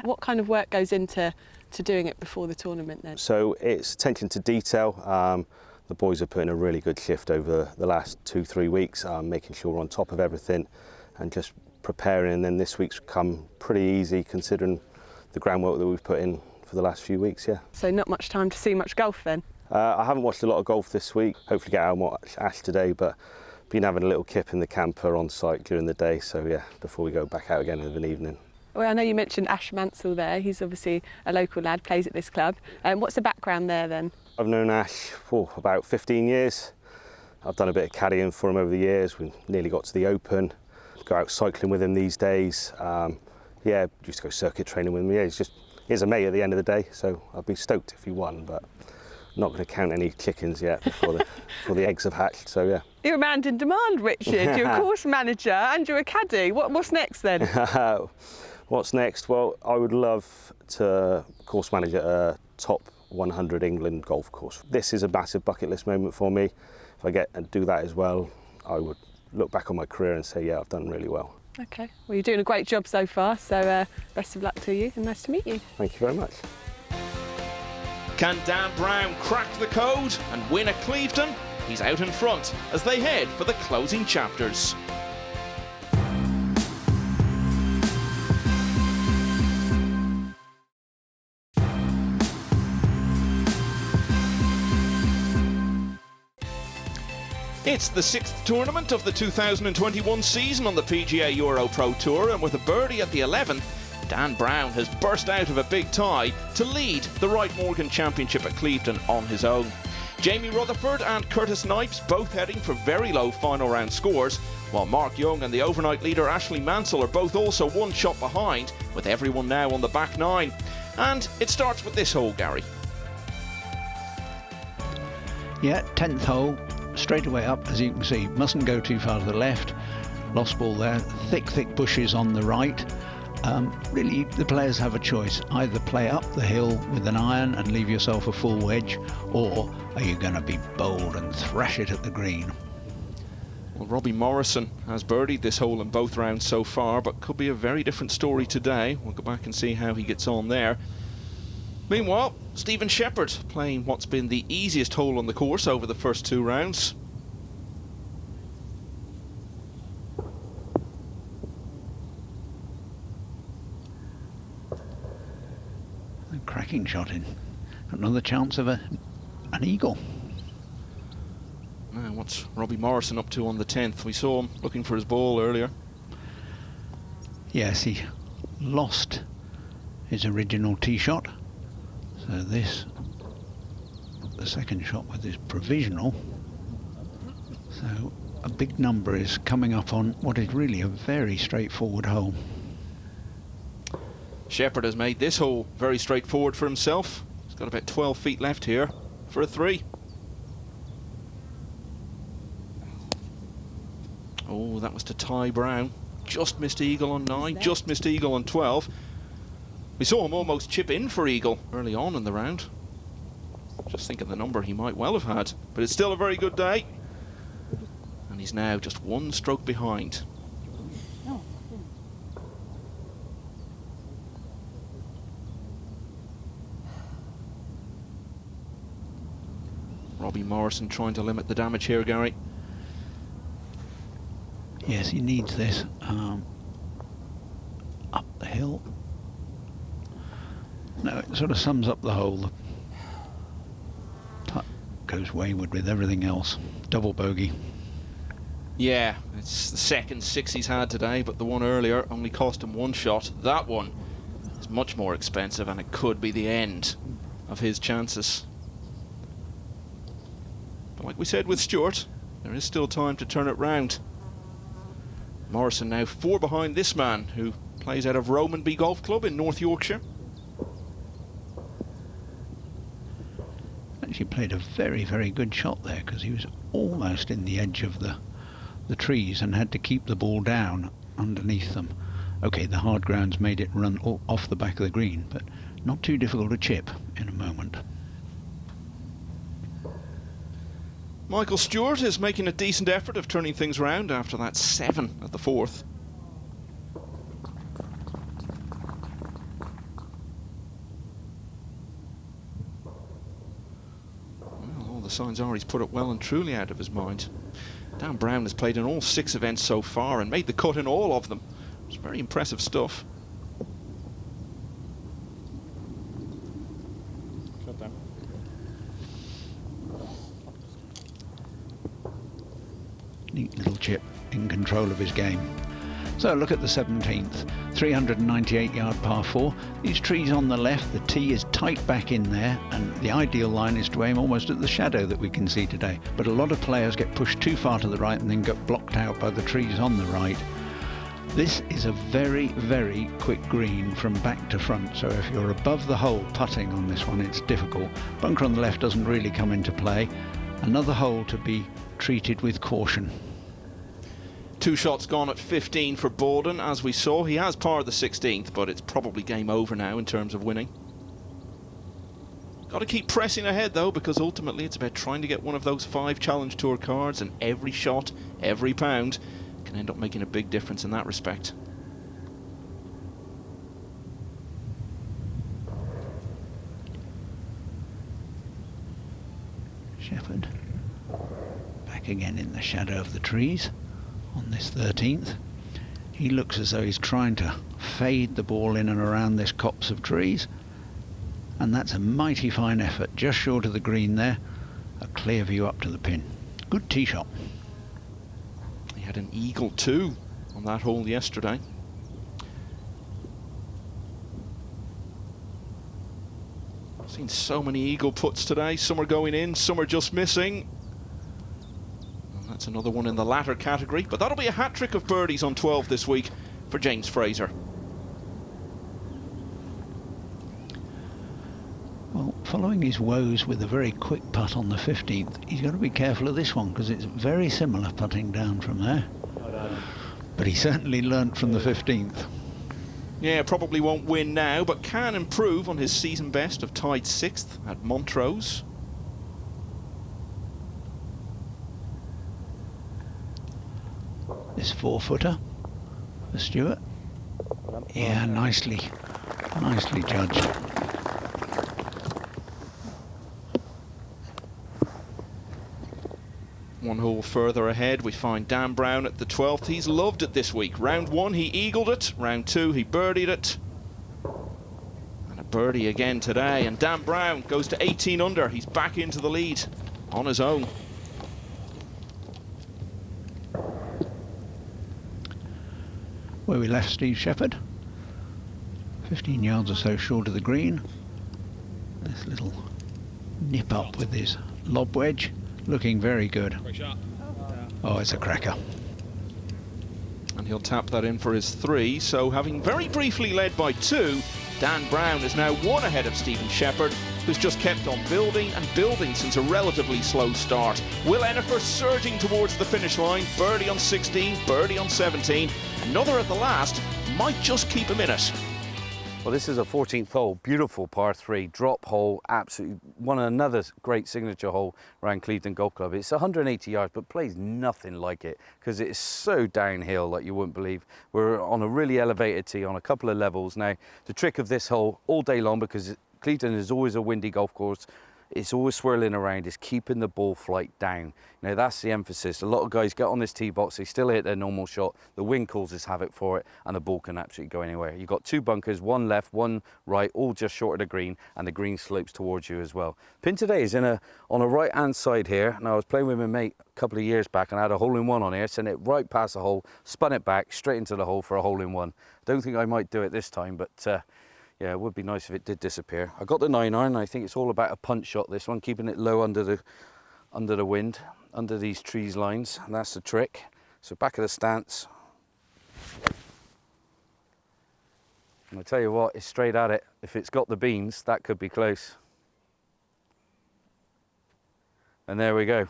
What kind of work goes into doing it before the tournament then? So it's attention to detail. The boys are putting a really good shift over the last 2-3 weeks, making sure we're on top of everything and just preparing. And then this week's come pretty easy considering the groundwork that we've put in for the last few weeks, yeah. So not much time to see much golf then? I haven't watched a lot of golf this week. Hopefully get out and watch Ash today, but been having a little kip in the camper on site during the day, so yeah, before we go back out again in the evening. Well, I know you mentioned Ash Mansell there. He's obviously a local lad, plays at this club. What's the background there then? I've known Ash for about 15 years. I've done a bit of caddying for him over the years. We nearly got to the Open. Go out cycling with him these days. Yeah, used to go circuit training with him. Yeah, he's a mate at the end of the day, so I'd be stoked if he won, but not going to count any chickens yet before the eggs have hatched, so yeah. You're a man in demand, Richard. You're a course manager and you're a caddy. What's next then? What's next? Well, I would love to course manage at a top 100 England golf course. This is a massive bucket list moment for me. If I get and do that as well, I would look back on my career and say, yeah, I've done really well. Okay, well, you're doing a great job so far, so best of luck to you and nice to meet you. Thank you very much. Can Dan Brown crack the code and win at Clevedon? He's out in front as they head for the closing chapters. It's the 6th tournament of the 2021 season on the PGA EuroPro Tour, and with a birdie at the 11th, Dan Brown has burst out of a big tie to lead the Wright-Morgan Championship at Clevedon on his own. Jamie Rutherford and Curtis Knipes both heading for very low final round scores, while Mark Young and the overnight leader Ashley Mansell are both also 1 shot behind, with everyone now on the back 9. And it starts with this hole, Gary. Yeah, 10th hole, straight away up, as you can see. Mustn't go too far to the left. Lost ball there. Thick bushes on the right. Really, the players have a choice. Either play up the hill with an iron and leave yourself a full wedge, or are you going to be bold and thrash it at the green? Well, Robbie Morrison has birdied this hole in both rounds so far, but could be a very different story today. We'll go back and see how he gets on there. Meanwhile, Stephen Shepherd playing what's been the easiest hole on the course over the first 2 rounds. A cracking shot in. Another chance of an eagle. Now, what's Robbie Morrison up to on the 10th? We saw him looking for his ball earlier. Yes, he lost his original tee shot. So this, the second shot with his provisional. So a big number is coming up on what is really a very straightforward hole. Shepherd has made this hole very straightforward for himself. He's got about 12 feet left here for a 3. Oh, that was to Ty Brown. Just missed eagle on 9, just missed eagle on 12. We saw him almost chip in for eagle early on in the round. Just think of the number he might well have had. But it's still a very good day. And he's now just 1 stroke behind. Robbie Morrison trying to limit the damage here, Gary. Yes, he needs this. Up the hill. No, it sort of sums up the hole. The putt goes wayward with everything else. Double bogey. Yeah, it's the second 6 he's had today, but the one earlier only cost him 1 shot. That one is much more expensive, and it could be the end of his chances. But like we said with Stewart, there is still time to turn it round. Morrison now 4 behind this man, who plays out of Romanby Golf Club in North Yorkshire. Actually played a very, very good shot there, because he was almost in the edge of the trees and had to keep the ball down underneath them. Okay, the hard grounds made it run off the back of the green, but not too difficult to chip in a moment. Michael Stewart is making a decent effort of turning things round after that 7 at the 4th. Well, all the signs are he's put it well and truly out of his mind. Dan Brown has played in all 6 events so far and made the cut in all of them. It's very impressive stuff. Neat little chip, in control of his game. So look at the 17th, 398 yard par 4. These trees on the left, the tee is tight back in there, and the ideal line is to aim almost at the shadow that we can see today. But a lot of players get pushed too far to the right and then get blocked out by the trees on the right. This is a very, very quick green from back to front, so if you're above the hole putting on this one, it's difficult. Bunker on the left doesn't really come into play. Another hole to be treated with caution. 2 shots gone at 15 for Borden, as we saw. He has parred the 16th, but it's probably game over now in terms of winning. Got to keep pressing ahead though, because ultimately it's about trying to get one of those 5 Challenge Tour cards, and every shot, every pound can end up making a big difference in that respect. Shepherd back again in the shadow of the trees on this 13th. He looks as though he's trying to fade the ball in and around this copse of trees, and that's a mighty fine effort, just short of the green there. A clear view up to the pin. Good tee shot. He had an eagle too on that hole yesterday. I've seen so many eagle puts today. Some are going in, some are just missing. That's another one in the latter category, but that'll be a hat-trick of birdies on 12 this week for James Fraser. Well, following his woes with a very quick putt on the 15th, he's got to be careful of this one, because it's very similar putting down from there. But he certainly learnt from the 15th. Yeah, probably won't win now, but can improve on his season best of tied 6th at Montrose. This 4-footer for Stewart. Yeah, nicely judged. One hole further ahead, we find Dan Brown at the 12th. He's loved it this week. Round 1, he eagled it. Round 2, he birdied it. And a birdie again today. And Dan Brown goes to 18 under. He's back into the lead on his own. Where we left Steve Shepherd, 15 yards or so short of the green. This little nip up with his lob wedge, looking very good. Oh, it's a cracker. And he'll tap that in for his 3. So having very briefly led by 2, Dan Brown is now 1 ahead of Stephen Shepherd, who's just kept on building and building since a relatively slow start. Will Enifer surging towards the finish line. Birdie on 16, birdie on 17. Another at the last might just keep him in it. Well, this is a 14th hole, beautiful par 3, drop hole, absolutely another great signature hole around Clevedon Golf Club. It's 180 yards, but plays nothing like it because it is so downhill like you wouldn't believe. We're on a really elevated tee on a couple of levels. Now, the trick of this hole all day long, because Clevedon is always a windy golf course, it's always swirling around, it's keeping the ball flight down. You know, that's the emphasis. A lot of guys get on this tee box, they still hit their normal shot, the wind causes havoc for it, and the ball can absolutely go anywhere. You've got two bunkers, one left, one right, all just short of the green, and the green slopes towards you as well. Pin today is on a right-hand side here. Now, I was playing with my mate a couple of years back, and I had a hole-in-one on here, sent it right past the hole, spun it back, straight into the hole for a hole-in-one. Don't think I might do it this time, but yeah, it would be nice if it did disappear. I got the 9-iron. I think it's all about a punch shot, this one, keeping it low under the wind, under these trees lines, and that's the trick. So back of the stance. And I tell you what, it's straight at it. If it's got the beans, that could be close. And there we go.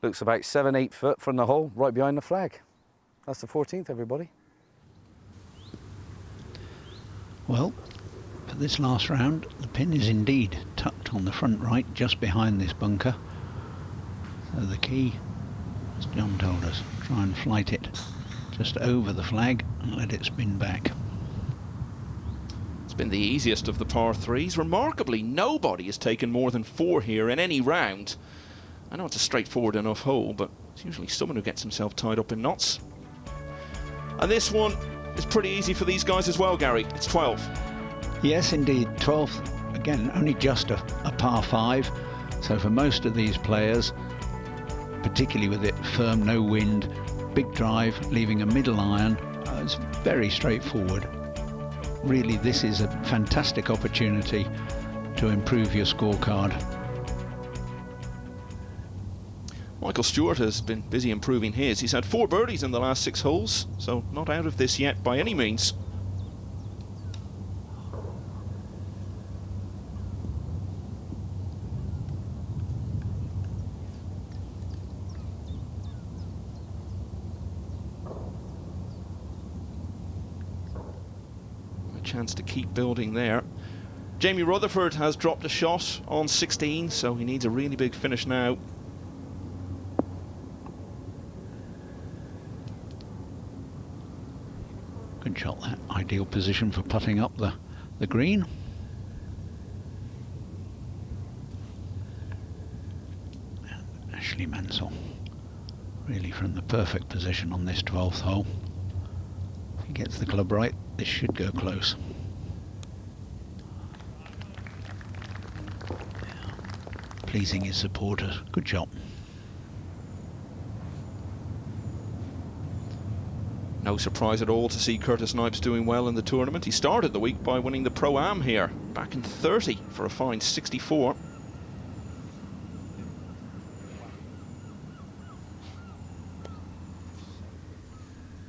Looks about 7-8 foot from the hole, right behind the flag. That's the 14th, everybody. Well, for this last round, the pin is indeed tucked on the front right, just behind this bunker. So the key, as John told us, try and flight it just over the flag and let it spin back. It's been the easiest of the par threes. Remarkably, nobody has taken more than 4 here in any round. I know it's a straightforward enough hole, but it's usually someone who gets himself tied up in knots. And this one is pretty easy for these guys as well, Gary. It's 12. Yes, indeed. 12th, again, only just a par 5. So for most of these players, particularly with it firm, no wind, big drive, leaving a middle iron, it's very straightforward. Really, this is a fantastic opportunity to improve your scorecard. Michael Stewart has been busy improving his. He's had 4 birdies in the last 6 holes, so not out of this yet by any means. A chance to keep building there. Jamie Rutherford has dropped a shot on 16, so he needs a really big finish now. Good shot, that. Ideal position for putting up the green. And Ashley Mansell, really from the perfect position on this 12th hole. If he gets the club right, this should go close. Pleasing his supporters. Good shot. No surprise at all to see Curtis Snipes doing well in the tournament. He started the week by winning the Pro-Am here, back in 30 for a fine 64.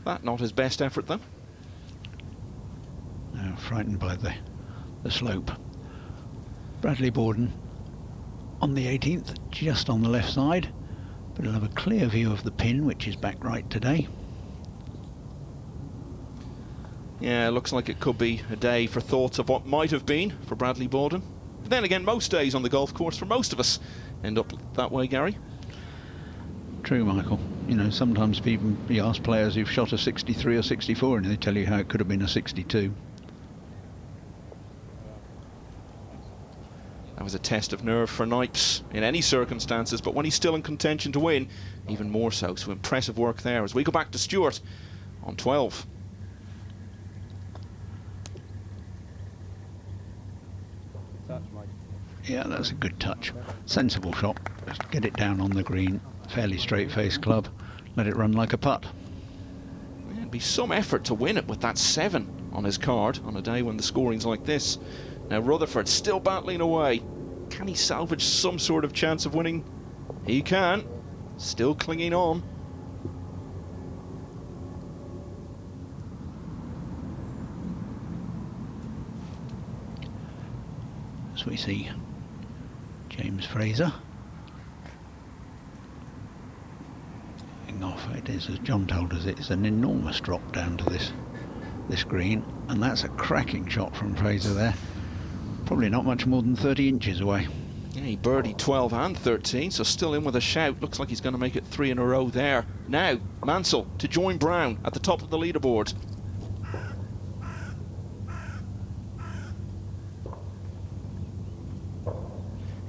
That not his best effort though. No, frightened by the slope. Bradley Borden on the 18th, just on the left side, but he'll have a clear view of the pin, which is back right today. Yeah, looks like it could be a day for thoughts of what might have been for Bradley Borden. But then again, most days on the golf course for most of us end up that way, Gary. True, Michael. You know, sometimes you ask players who've shot a 63 or 64 and they tell you how it could have been a 62. That was a test of nerve for Snipes in any circumstances, but when he's still in contention to win, even more so. So impressive work there as we go back to Stewart on 12. Yeah, that's a good touch. Sensible shot. Just get it down on the green. Fairly straight-faced club. Let it run like a putt. Yeah, it'd be some effort to win it with that 7 on his card on a day when the scoring's like this. Now Rutherford still battling away. Can he salvage some sort of chance of winning? He can. Still clinging on. As we see James Fraser going off. It is, as John told us, it's an enormous drop down to this green, and that's a cracking shot from Fraser there. Probably not much more than 30 inches away. Yeah, he birdied 12 and 13, so still in with a shout. Looks like he's going to make it 3 in a row there. Now, Mansell to join Brown at the top of the leaderboard.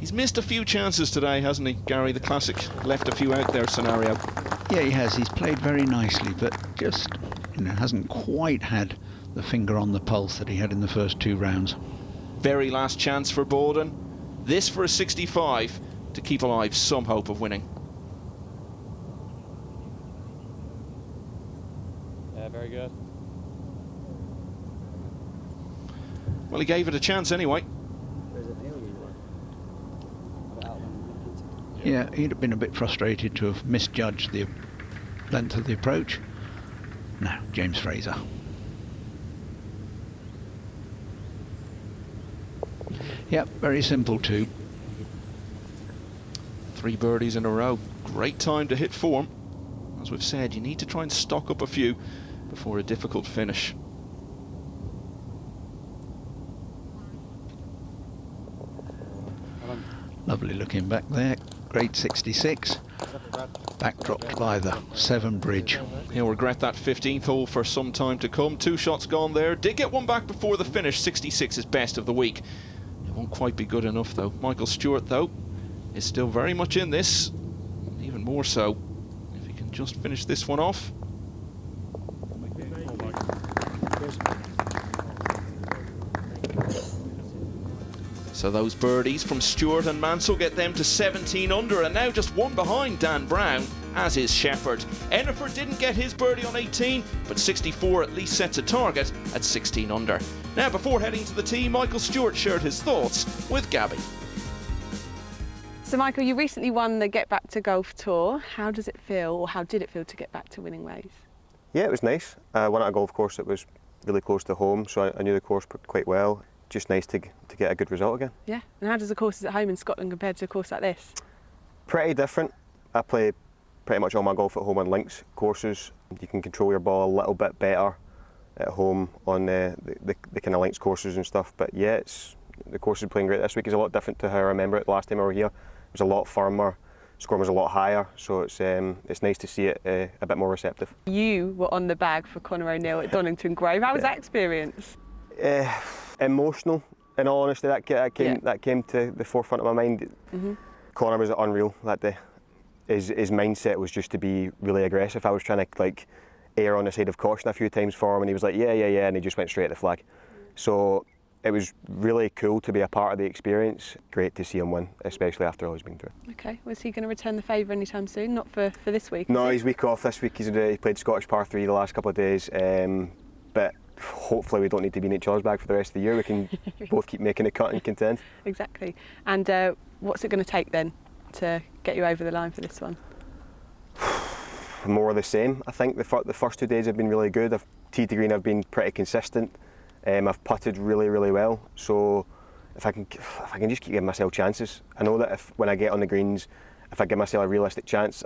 He's missed a few chances today, hasn't he, Gary? The classic left a few out there scenario. Yeah, he has. He's played very nicely, but just, hasn't quite had the finger on the pulse that he had in the first 2 rounds. Very last chance for Borden. This for a 65 to keep alive some hope of winning. Yeah, very good. Well, he gave it a chance anyway. Yeah, he'd have been a bit frustrated to have misjudged the length of the approach. Now, James Fraser. Yep, very simple too. 3 birdies in a row. Great time to hit form. As we've said, you need to try and stock up a few before a difficult finish. Lovely looking back there. Great 66. Backdropped by the 7 bridge. He'll regret that 15th hole for some time to come. 2 shots gone there. Did get one back before the finish. 66 is best of the week. It won't quite be good enough though. Michael Stewart though is still very much in this. Even more so if he can just finish this one off. So those birdies from Stewart and Mansell get them to 17 under, and now just 1 behind Dan Brown, as is Shepherd. Enniford didn't get his birdie on 18, but 64 at least sets a target at 16 under. Now, before heading to the tee, Michael Stewart shared his thoughts with Gabby. So, Michael, you recently won the Get Back to Golf Tour. How does it feel, or how did it feel to get back to winning ways? Yeah, it was nice. I won at a golf course that was really close to home, so I knew the course quite well. Just nice to get a good result again. Yeah, and how does the courses at home in Scotland compare to a course like this? Pretty different. I play pretty much all my golf at home on links courses. You can control your ball a little bit better at home on the kind of links courses and stuff. But yeah, the course is playing great this week. Is a lot different to how I remember it the last time I were here. It was a lot firmer, score was a lot higher, so it's nice to see it a bit more receptive. You were on the bag for Conor O'Neill at Donington Grove. How was that experience? Emotional, in all honesty. That came to the forefront of my mind. Conor was unreal that day. His mindset was just to be really aggressive. I was trying to err on the side of caution a few times for him, and he was like, yeah, and he just went straight at the flag. So it was really cool to be a part of the experience. Great to see him win, especially after all he's been through. Okay, was he going to return the favour anytime soon? Not for this week? No, he's week off this week. He played Scottish Par 3 the last couple of days, but hopefully we don't need to be in each other's bag for the rest of the year. We can both keep making a cut and contend. Exactly. And what's it going to take then to get you over the line for this one? More of the same. I think the first 2 days have been really good. I've teed to green, I've been pretty consistent. I've putted really, really well. So if I can just keep giving myself chances. I know that when I get on the greens, if I give myself a realistic chance,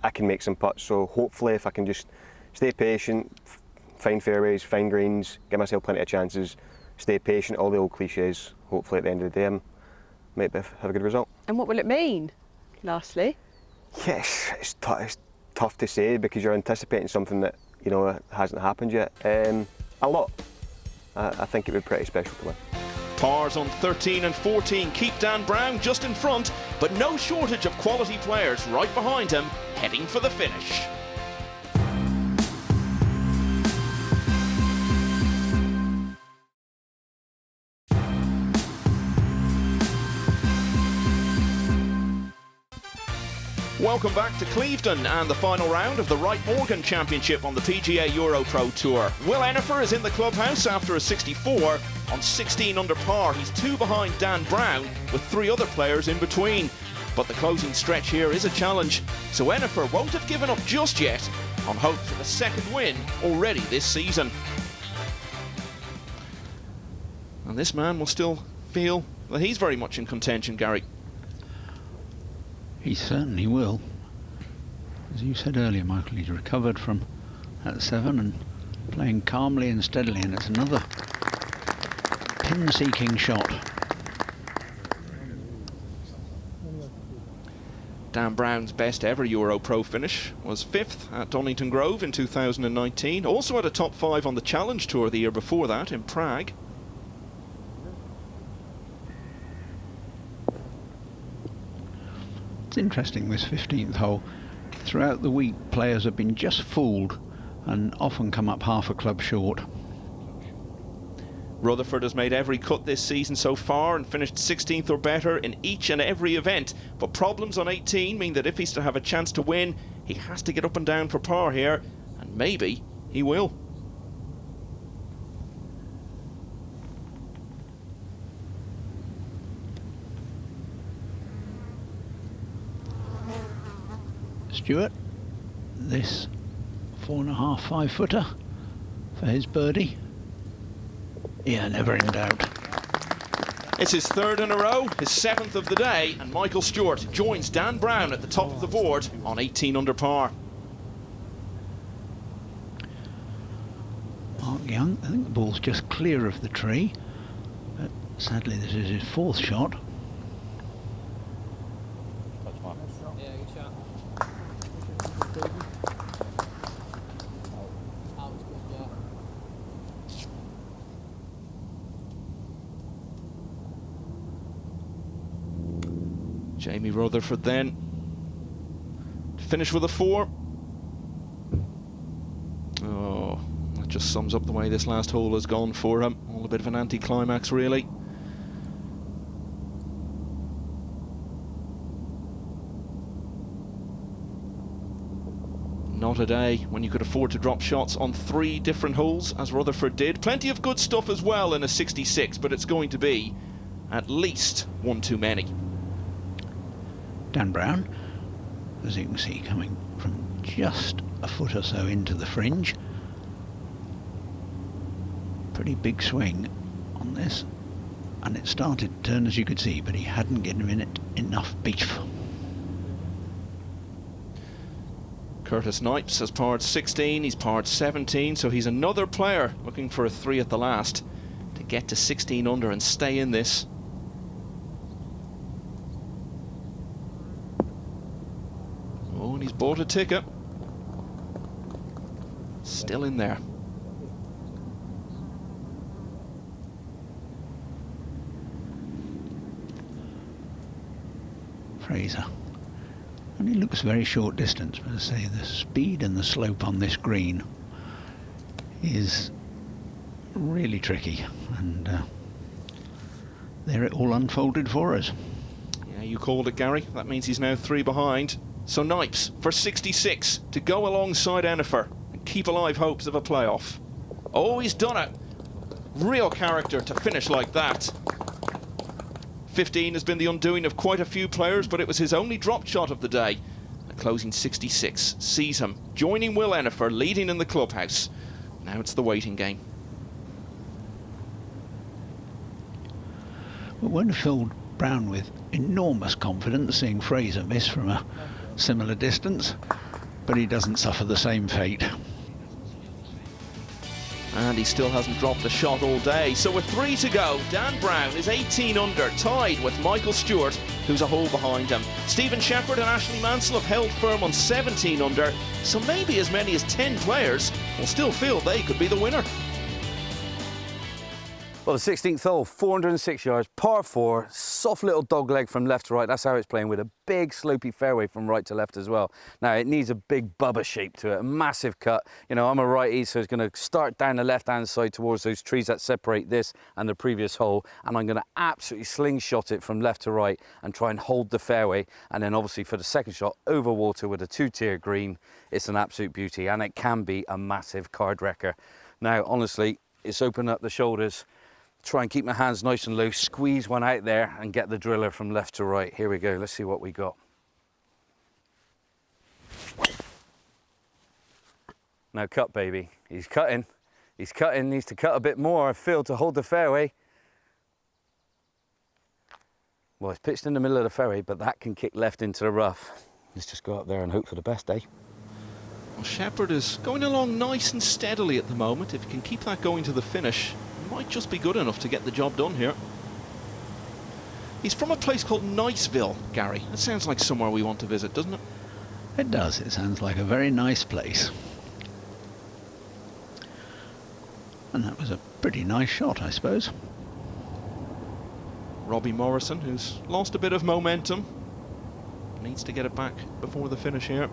I can make some putts. So hopefully if I can just stay patient, find fairways, find greens, give myself plenty of chances, stay patient, all the old cliches. Hopefully at the end of the day I might have a good result. And what will it mean, lastly? Yes, it's tough to say because you're anticipating something that hasn't happened yet. A lot. I think it would be pretty special to win. Pars on 13 and 14 keep Dan Brown just in front, but no shortage of quality players right behind him, heading for the finish. Welcome back to Clevedon and the final round of the Wright-Morgan Championship on the PGA EuroPro Tour. Will Enniford is in the clubhouse after a 64 on 16 under par. He's 2 behind Dan Brown with 3 other players in between. But the closing stretch here is a challenge, so Enniford won't have given up just yet on hope for the second win already this season. And this man will still feel that he's very much in contention, Gary. He certainly will. As you said earlier, Michael, he's recovered from that 7 and playing calmly and steadily, and it's another pin-seeking shot. Dan Brown's best ever EuroPro finish was 5th at Donington Grove in 2019. Also had a top 5 on the Challenge Tour the year before that in Prague. It's interesting, this 15th hole. Throughout the week, players have been just fooled and often come up half a club short. Rutherford has made every cut this season so far and finished 16th or better in each and every event. But problems on 18 mean that if he's to have a chance to win, he has to get up and down for par here, and maybe he will. Stewart, this 4.5, 5 footer for his birdie. Yeah, never in doubt. It's his third in a row, his 7th of the day, and Michael Stewart joins Dan Brown at the top of the board on 18 under par. Mark Young, I think the ball's just clear of the tree, but sadly this is his 4th shot. Jamie Rutherford then to finish with a 4. Oh, that just sums up the way this last hole has gone for him. All a bit of an anti-climax, really. Not a day when you could afford to drop shots on 3 different holes, as Rutherford did. Plenty of good stuff as well in a 66, but it's going to be at least one too many. Dan Brown, as you can see, coming from just a foot or so into the fringe. Pretty big swing on this, and it started to turn, as you could see, but he hadn't given it enough beef. Curtis Knipes has parred 16, he's parred 17, so he's another player looking for a 3 at the last to get to 16 under and stay in this. Oh, and he's bought a ticket. Still in there. Fraser. And it looks very short distance, but as I say, the speed and the slope on this green is really tricky, and there it all unfolded for us. Yeah, you called it, Gary. That means he's now 3 behind. So Knipes for 66 to go alongside Enifer and keep alive hopes of a playoff. Oh, he's done it. Real character to finish like that. 15 has been the undoing of quite a few players, but it was his only drop shot of the day. A closing 66 sees him joining Will Enifer, leading in the clubhouse. Now it's the waiting game. Well, one filled Brown with enormous confidence, seeing Fraser miss from a similar distance, but he doesn't suffer the same fate. And he still hasn't dropped a shot all day. So with 3 to go, Dan Brown is 18 under, tied with Michael Stewart, who's a hole behind him. Stephen Shepherd and Ashley Mansell have held firm on 17 under, so maybe as many as 10 players will still feel they could be the winner. Well, the 16th hole, 406 yards, par 4, soft little dog leg from left to right. That's how it's playing, with a big slopey fairway from right to left as well. Now, it needs a big bubba shape to it, a massive cut. You know, I'm a righty, so it's going to start down the left-hand side towards those trees that separate this and the previous hole, and I'm going to absolutely slingshot it from left to right and try and hold the fairway. And then, obviously, for the second shot, over water with a 2-tier green. It's an absolute beauty, and it can be a massive card wrecker. Now, honestly, it's opened up the shoulders. Try and keep my hands nice and low, squeeze one out there and get the driller from left to right. Here we go, let's see what we got. Now cut, baby. He's cutting, needs to cut a bit more, I feel, to hold the fairway. Well, it's pitched in the middle of the fairway, but that can kick left into the rough. Let's just go up there and hope for the best, eh? Well, Shepherd is going along nice and steadily at the moment. If he can keep that going to the finish, might just be good enough to get the job done here. He's from a place called Niceville, Gary. That sounds like somewhere we want to visit, doesn't it? It does. It sounds like a very nice place. And that was a pretty nice shot, I suppose. Robbie Morrison, who's lost a bit of momentum. needs to get it back before the finish here.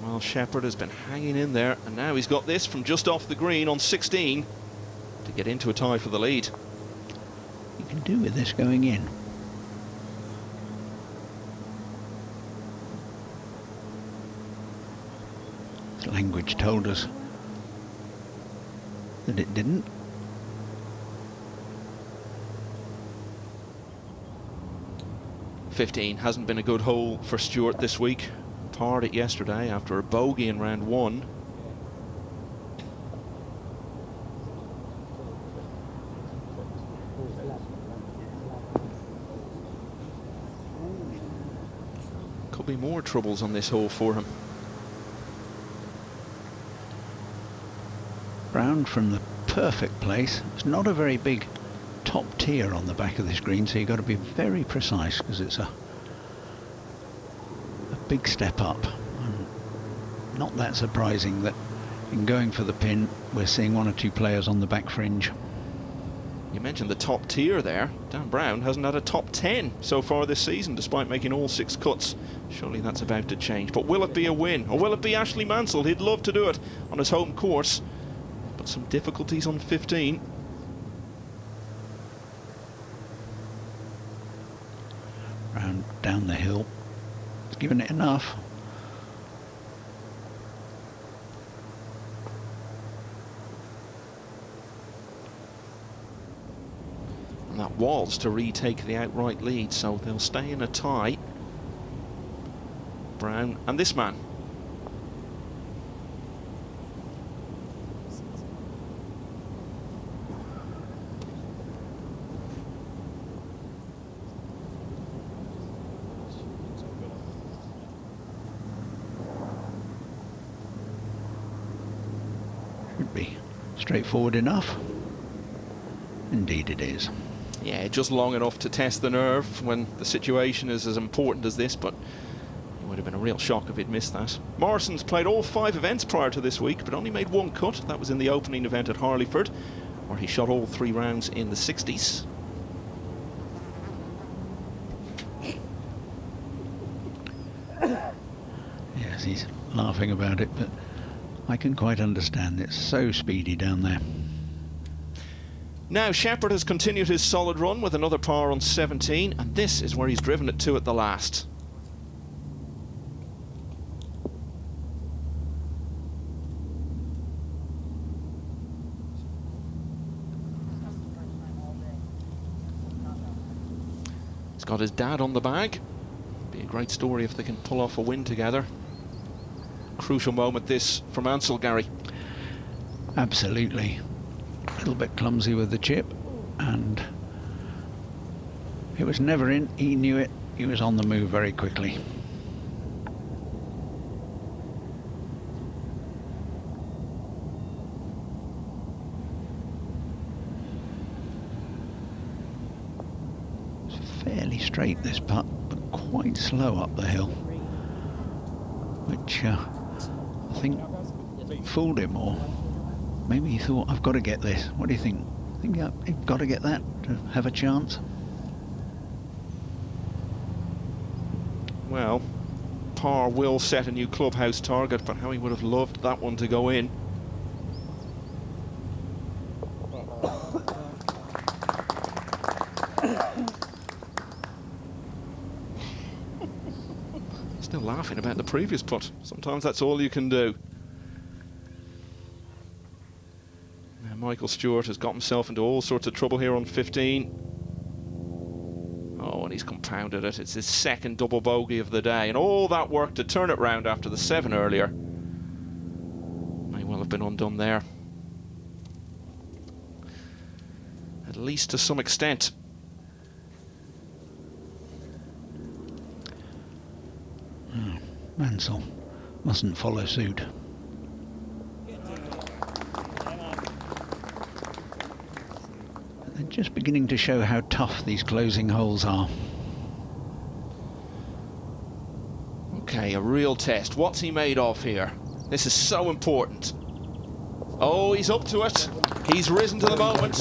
Well, Shepherd has been hanging in there, and now he's got this from just off the green on 16 to get into a tie for the lead. You can do with this going in. Language told us that it didn't. .15 hasn't been a good hole for Stewart this week. Parred it yesterday after a bogey in round 1. Could be more troubles on this hole for him. Brown from the perfect place. It's not a very big top tier on the back of this green, so you've got to be very precise because it's a big step up. And not that surprising that in going for the pin we're seeing 1 or 2 players on the back fringe. You mentioned the top tier there. Dan Brown hasn't had a top 10 so far this season despite making all 6 cuts. Surely that's about to change. But will it be a win, or will it be Ashley Mansell? He'd love to do it on his home course, but some difficulties on 15. Round down the hill. He's given it enough. And that was to retake the outright lead, so they'll stay in a tie. Brown and this man. Should be straightforward enough. Indeed it is. Yeah, just long enough to test the nerve when the situation is as important as this, but it would have been a real shock if he'd missed that. Morrison's played all 5 events prior to this week, but only made 1 cut. That was in the opening event at Harleyford, where he shot all 3 rounds in the 60s. Yes, he's laughing about it, but I can quite understand. It's so speedy down there. Now Shepherd has continued his solid run with another par on 17, and this is where he's driven it to at the last. He's got his dad on the bag. Be a great story if they can pull off a win together. Crucial moment this for Mansell, Gary. Absolutely. A little bit clumsy with the chip, and it was never in. He knew it. He was on the move very quickly. It's fairly straight, this putt, but quite slow up the hill, which I think fooled him more. Maybe he thought, I've got to get this. What do you think? Think you've got to get that to have a chance? Well, par will set a new clubhouse target, but how he would have loved that one to go in. Still laughing about the previous putt. Sometimes that's all you can do. Michael Stewart has got himself into all sorts of trouble here on 15. Oh, and he's compounded it. It's his 2nd double bogey of the day, and all that work to turn it round after the 7 earlier may well have been undone there. At least to some extent. Mansell mustn't follow suit. They're just beginning to show how tough these closing holes are. Okay, Okay, a real test. What's he made of here? This is so important. Oh, he's up to it. He's risen to the moment.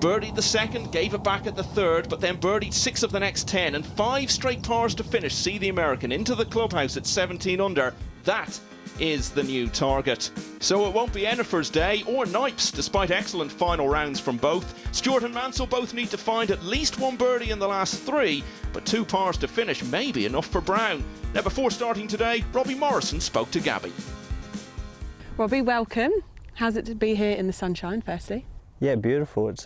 Birdied the second, gave it back at the third, but then birdied 6 of the next 10, and 5 straight pars to finish see the American into the clubhouse at 17 under. That is the new target. So it won't be Ennifer's day or Knipes, despite excellent final rounds from both. Stewart and Mansell both need to find at least 1 birdie in the last 3, but 2 pars to finish may be enough for Brown. Now, before starting today, Robbie Morrison spoke to Gabby. Robbie, welcome. How's it to be here in the sunshine, firstly? Yeah, beautiful. It's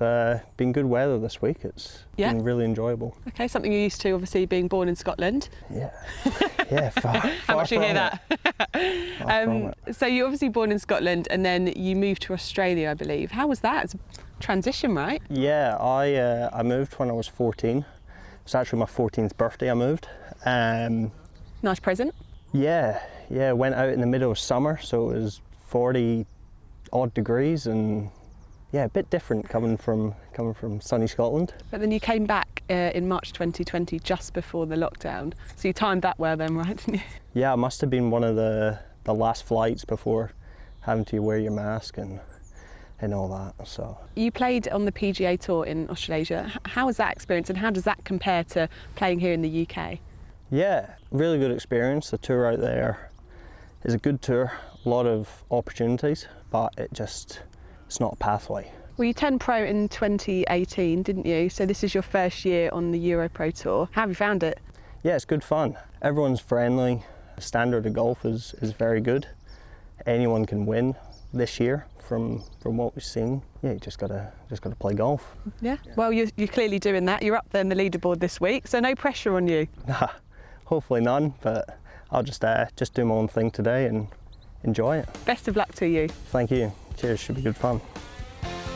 been good weather this week. It's been really enjoyable. Okay, something you're used to, obviously, being born in Scotland. Yeah, yeah, far How much you hear from that? So you're obviously born in Scotland and then you moved to Australia, I believe. How was that? It's a transition, right? Yeah, I moved when I was 14. It's actually my 14th birthday I moved. Nice present. Yeah, went out in the middle of summer, so it was 40 odd degrees, and yeah, a bit different coming from sunny Scotland. But then you came back in March 2020, just before the lockdown. So you timed that well then, right, didn't you? Yeah, it must have been one of the last flights before having to wear your mask and all that. So you played on the PGA Tour in Australasia. How was that experience, and how does that compare to playing here in the UK? Yeah, really good experience. The tour out there is a good tour, a lot of opportunities, but it's not a pathway. Well, you turned pro in 2018, didn't you? So this is your first year on the EuroPro Tour. How have you found it? Yeah, it's good fun. Everyone's friendly. The standard of golf is very good. Anyone can win this year from what we've seen. Yeah, you just gotta play golf. Yeah. Well, you're clearly doing that. You're up there in the leaderboard this week, so no pressure on you. Nah, hopefully none. But I'll just do my own thing today and enjoy it. Best of luck to you. Thank you. Cheers. Should be good fun.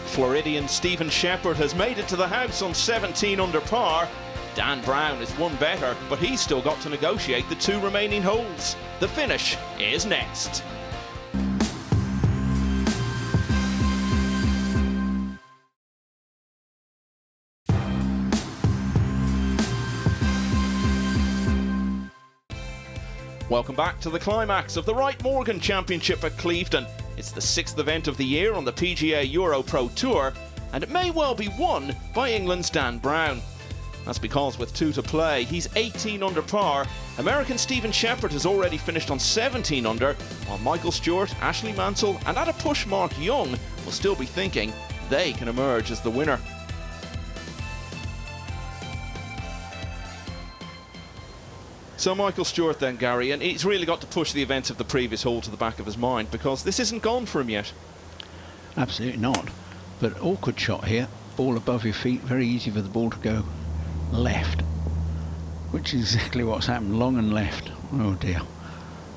Floridian Stephen Shepherd has made it to the house on 17 under par. Dan Brown is 1 better, but he's still got to negotiate the 2 remaining holes. The finish is next. Welcome back to the climax of the Wright-Morgan Championship at Clevedon. It's the 6th event of the year on the PGA EuroPro Tour, and it may well be won by England's Dan Brown. That's because with 2 to play, he's 18 under par. American Stephen Shepherd has already finished on 17 under, while Michael Stewart, Ashley Mansell, and at a push Mark Young will still be thinking they can emerge as the winner. So Michael Stewart then, Gary, and he's really got to push the events of the previous hole to the back of his mind, because this isn't gone for him yet. Absolutely not. But awkward shot here, ball above your feet, very easy for the ball to go left, which is exactly what's happened, long and left. Oh dear.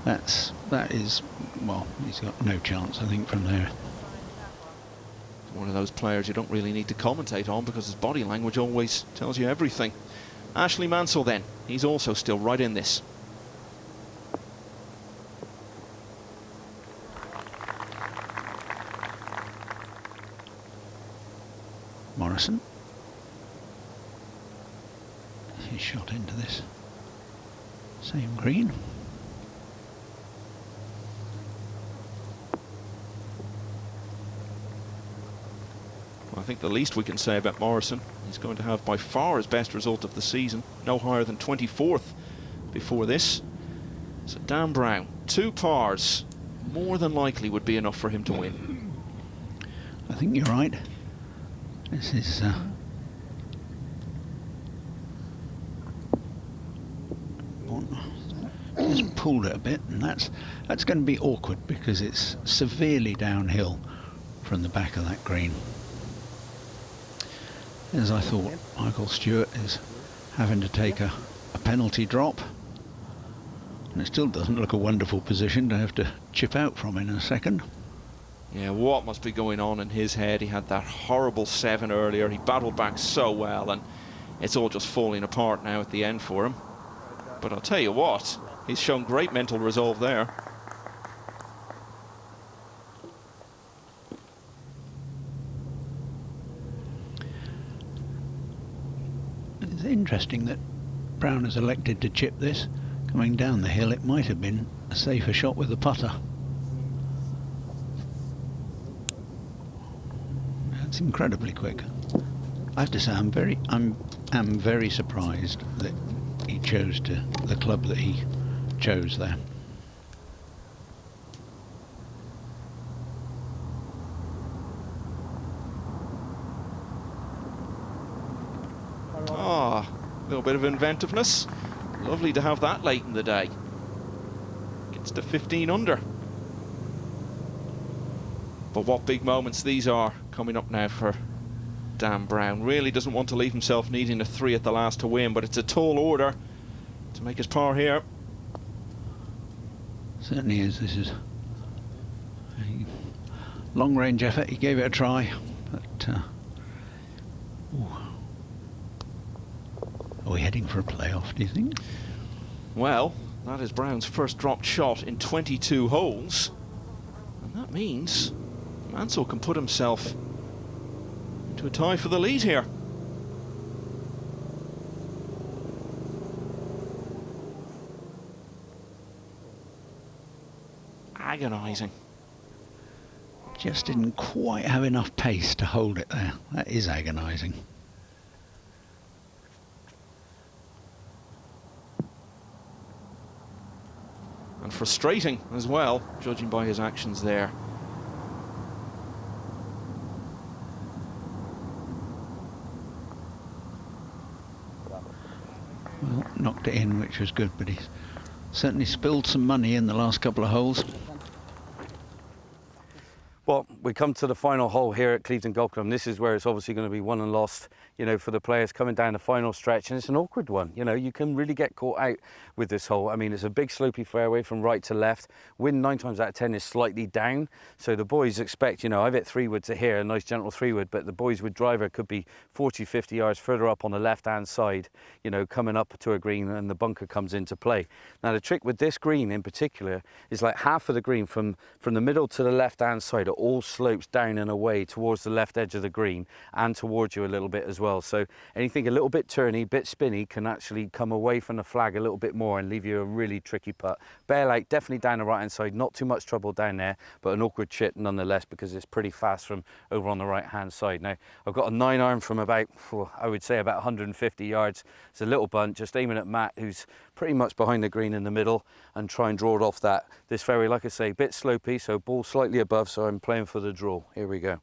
That is, well, he's got no chance, I think, from there. One of those players you don't really need to commentate on because his body language always tells you everything. Ashley Mansell then, he's also still right in this. Morrison. He shot into this same green. Well, I think the least we can say about Morrison, he's going to have by far his best result of the season, no higher than 24th before this. So Dan Brown, 2 pars, more than likely would be enough for him to win. I think you're right. This is just pulled it a bit, and that's going to be awkward because it's severely downhill from the back of that green. As I thought, Michael Stewart is having to take a penalty drop, and it still doesn't look a wonderful position to have to chip out from in a second. Yeah, what must be going on in his head? He had that horrible 7 earlier, he battled back so well, and it's all just falling apart now at the end for him. But I'll tell you what, he's shown great mental resolve there. It's interesting that Brown has elected to chip this. Coming down the hill, it might have been a safer shot with the putter. That's incredibly quick. I have to say, I'm very surprised that he chose the club that he chose there. Ah, a little bit of inventiveness. Lovely to have that late in the day. Gets to 15 under. But what big moments these are coming up now for Dan Brown. Really doesn't want to leave himself needing a 3 at the last to win, but it's a tall order to make his par here. Certainly is. This is a long-range effort. He gave it a try, but are we heading for a playoff, do you think? Well, that is Brown's first dropped shot in 22 holes, and that means Mansell can put himself into a tie for the lead here. Agonising. Just didn't quite have enough pace to hold it there. That is agonising. And frustrating as well, judging by his actions there. Well, knocked it in, which was good, but he's certainly spilled some money in the last couple of holes. Well, we come to the final hole here at Clevedon Golf Club, and this is where it's obviously going to be won and lost, you know, for the players coming down the final stretch, and it's an awkward one. You know, you can really get caught out with this hole. I mean, it's a big slopey fairway from right to left. Wind 9 times out of 10 is slightly down, so the boys expect, you know, I've hit 3-wood to here, a nice gentle 3-wood, but the boys with driver could be 40, 50 yards further up on the left-hand side, you know, coming up to a green, and the bunker comes into play. Now, the trick with this green in particular is like half of the green from the middle to the left-hand side all slopes down and away towards the left edge of the green and towards you a little bit as well. So anything a little bit turny, bit spinny can actually come away from the flag a little bit more and leave you a really tricky putt. Bail out, definitely down the right hand side, not too much trouble down there, but an awkward chip nonetheless because it's pretty fast from over on the right hand side. Now I've got a 9-iron from about, I would say about 150 yards. It's a little bunt, just aiming at Matt, who's pretty much behind the green in the middle, and try and draw it off this fairway. Like I say, bit slopey, so ball slightly above, so I'm playing for the draw. Here we go.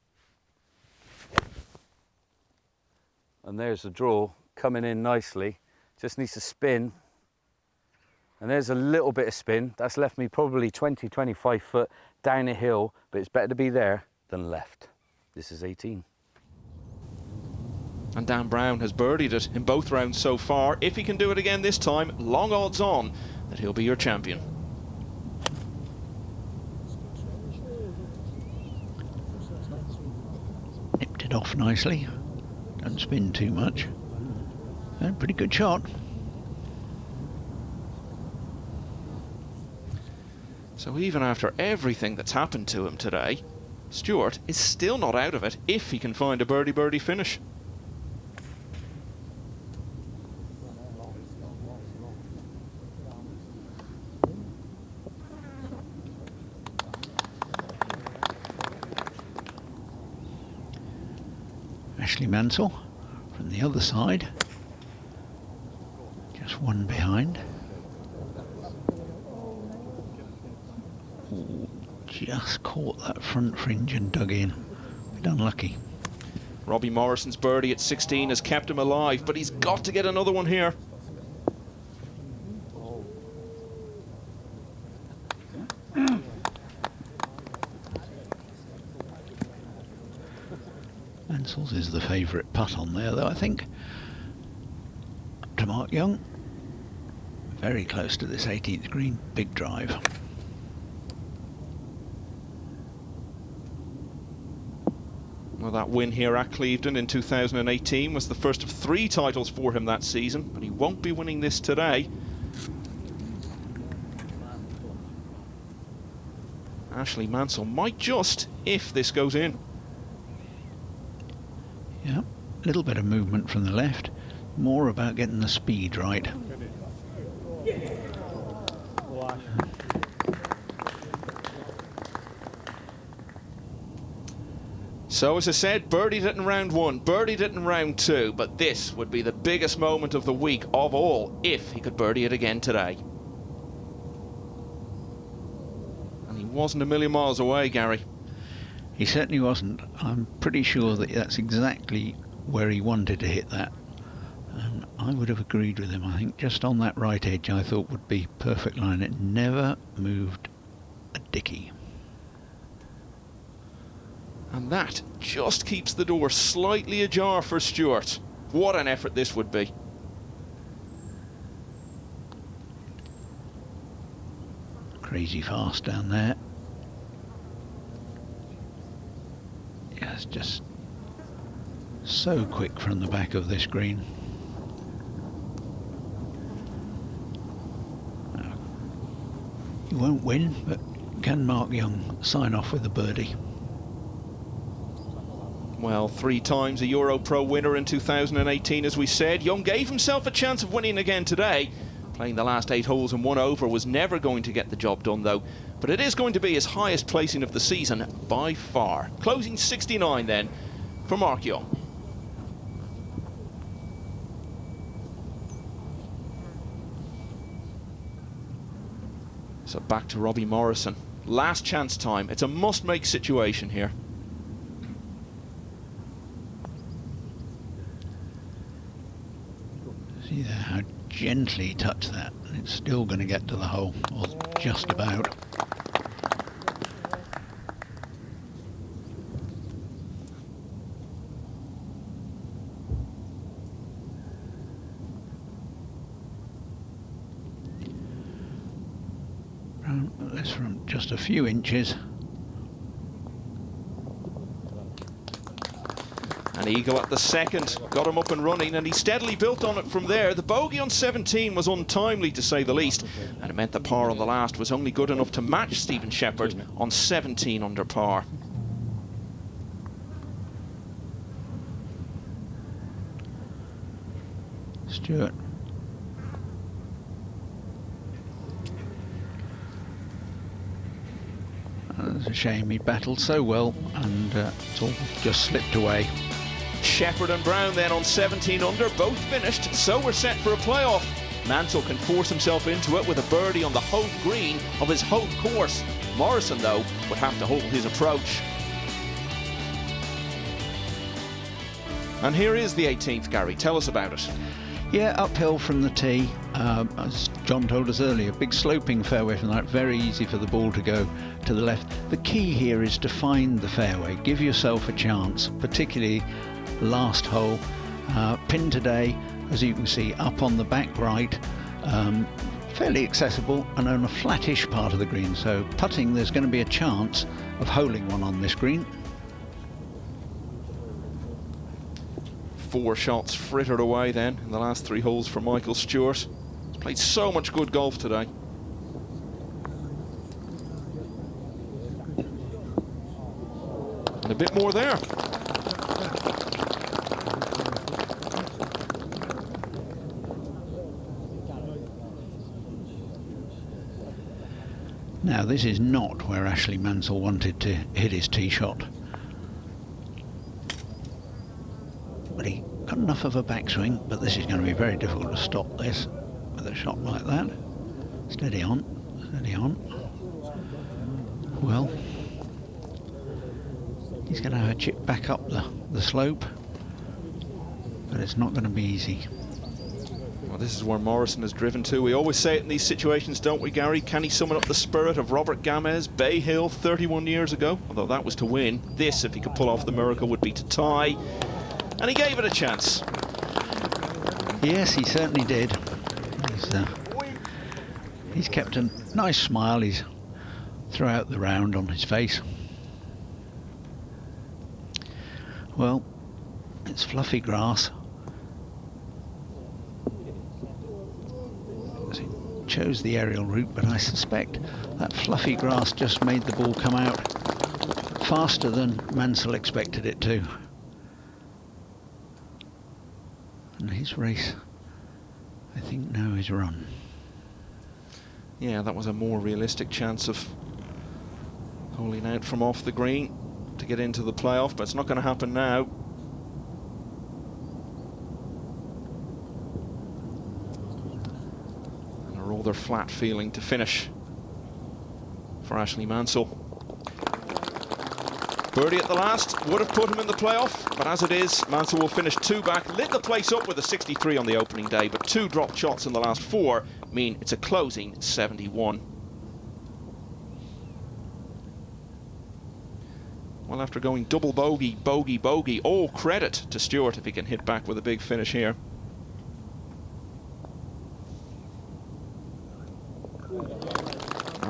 And there's the draw coming in nicely. Just needs to spin. And there's a little bit of spin. That's left me probably 20, 25 foot down a hill, but it's better to be there than left. This is 18. And Dan Brown has birdied it in both rounds so far. If he can do it again this time, long odds on that he'll be your champion. Nipped it off nicely. Don't spin too much. Pretty good shot. So even after everything that's happened to him today, Stewart is still not out of it if he can find a birdie finish. Ashley Mansell from the other side, just one behind. Ooh, just caught that front fringe and dug in. Bit unlucky. Robbie Morrison's birdie at 16 has kept him alive, but he's got to get another one here. Mansell's is the favourite putt on there, though, I think. Up to Mark Young. Very close to this 18th green, big drive. Well, that win here at Clevedon in 2018 was the first of 3 titles for him that season, but he won't be winning this today. Ashley Mansell might just, if this goes in. Yeah, a little bit of movement from the left, more about getting the speed right. So as I said, birdied it in round 1, birdied it in round 2, but this would be the biggest moment of the week of all if he could birdie it again today. And he wasn't a million miles away, Gary. He certainly wasn't. I'm pretty sure that that's exactly where he wanted to hit that. And I would have agreed with him. I think just on that right edge I thought would be perfect line. It never moved a dicky. And that just keeps the door slightly ajar for Stewart. What an effort this would be. Crazy fast down there. Yeah, it's just so quick from the back of this green. He won't win, but can Mark Young sign off with a birdie? Well, 3 times a EuroPro winner in 2018, as we said. Young gave himself a chance of winning again today. Playing the last 8 holes and 1 over was never going to get the job done, though. But it is going to be his highest placing of the season by far. Closing 69 then for Mark Young. So back to Robbie Morrison. Last chance time. It's a must-make situation here. See there how gently he touched that, and it's still going to get to the hole, or just about. This from just a few inches. An eagle at the second, got him up and running, and he steadily built on it from there. The bogey on 17 was untimely, to say the least, and it meant the par on the last was only good enough to match Stephen Shepherd on 17 under par. Stewart. It's a shame he battled so well, and it's all just slipped away. Shepherd and Brown then on 17 under, both finished, so we're set for a playoff. Mansell can force himself into it with a birdie on the home green of his home course. Morrison, though, would have to hold his approach. And here is the 18th, Gary. Tell us about it. Yeah, uphill from the tee. As John told us earlier, big sloping fairway from that, very easy for the ball to go to the left. The key here is to find the fairway, give yourself a chance, particularly last hole. Pin today, as you can see, up on the back right, fairly accessible and on a flattish part of the green, so putting there's going to be a chance of holing one on this green. 4 shots frittered away then in the last 3 holes for Michael Stewart. He's played so much good golf today. And a bit more there. Now this is not where Ashley Mansell wanted to hit his tee shot. But he got enough of a backswing, but this is going to be very difficult to stop this with a shot like that. Steady on, steady on. Well, he's going to have a chip back up the slope, but it's not going to be easy. Well, this is where Morrison has driven to. We always say it in these situations, don't we, Gary? Can he summon up the spirit of Robert Gamez, Bay Hill, 31 years ago? Although that was to win. This, if he could pull off the miracle, would be to tie. And he gave it a chance. Yes, he certainly did. He's kept a nice smile throughout the round on his face. Well, it's fluffy grass. He chose the aerial route, but I suspect that fluffy grass just made the ball come out faster than Mansell expected it to. And his race, I think, now is run. Yeah, that was a more realistic chance of holing out from off the green. to get into the playoff, but it's not going to happen now. And a rather flat feeling to finish for Ashley Mansell. Birdie at the last would have put him in the playoff, but as it is, Mansell will finish 2 back, lit the place up with a 63 on the opening day, but 2 dropped shots in the last 4 mean it's a closing 71. Well, after going double bogey, bogey, bogey, all credit to Stewart if he can hit back with a big finish here.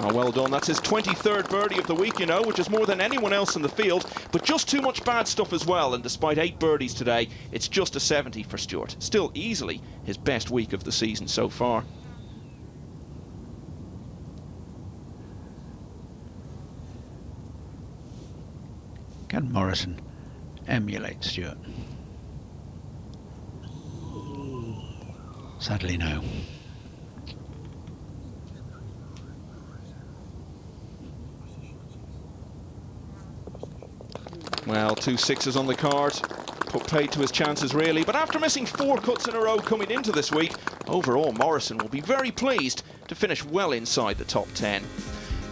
Oh, well done. That's his 23rd birdie of the week, you know, which is more than anyone else in the field, but just too much bad stuff as well, and despite 8 birdies today, it's just a 70 for Stewart. Still easily his best week of the season so far. Can Morrison emulate Stewart? Sadly, no. Well, 2 6s on the card. Put paid to his chances, really. But after missing 4 cuts in a row coming into this week, overall, Morrison will be very pleased to finish well inside the top 10.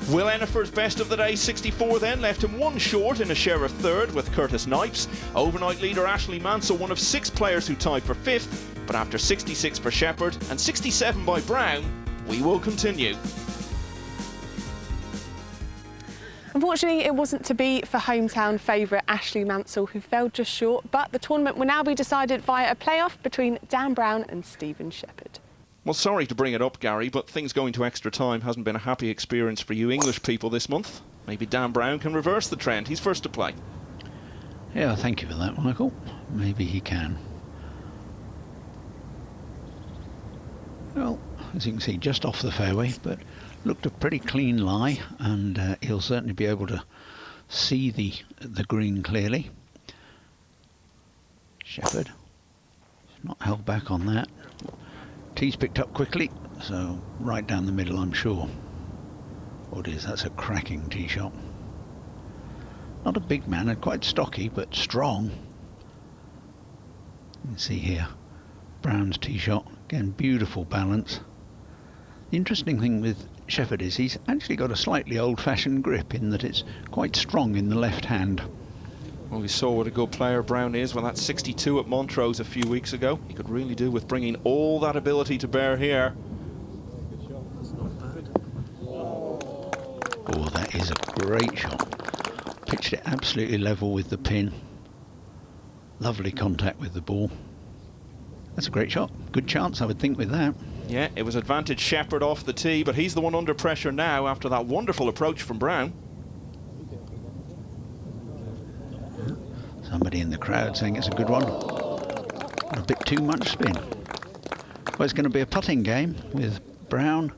Will Ennifer's best of the day, 64 then, left him 1 short in a share of 3rd with Curtis Knipes. Overnight leader Ashley Mansell, one of 6 players who tied for 5th. But after 66 for Shepherd and 67 by Brown, we will continue. Unfortunately, it wasn't to be for hometown favourite Ashley Mansell, who fell just short, but the tournament will now be decided via a playoff between Dan Brown and Stephen Shepherd. Well, sorry to bring it up, Gary, but things going to extra time hasn't been a happy experience for you English people this month. Maybe Dan Brown can reverse the trend. He's first to play. Yeah, thank you for that, Michael. Maybe he can. Well, as you can see, just off the fairway, but looked a pretty clean lie, and he'll certainly be able to see the green clearly. Shepherd, not held back on that. Tee's picked up quickly, so right down the middle, I'm sure. Oh dear, that's a cracking tee shot. Not a big man, and quite stocky, but strong. You can see here, Brown's tee shot, again, beautiful balance. The interesting thing with Shepherd is he's actually got a slightly old-fashioned grip in that it's quite strong in the left hand. Well, we saw what a good player Brown is with that 62 at Montrose a few weeks ago. He could really do with bringing all that ability to bear here. Oh, that is a great shot. Pitched it absolutely level with the pin. Lovely contact with the ball. That's a great shot. Good chance, I would think, with that. Yeah, it was advantage Shepherd off the tee, but he's the one under pressure now after that wonderful approach from Brown. Somebody in the crowd saying it's a good one. A bit too much spin. Well, it's going to be a putting game with Brown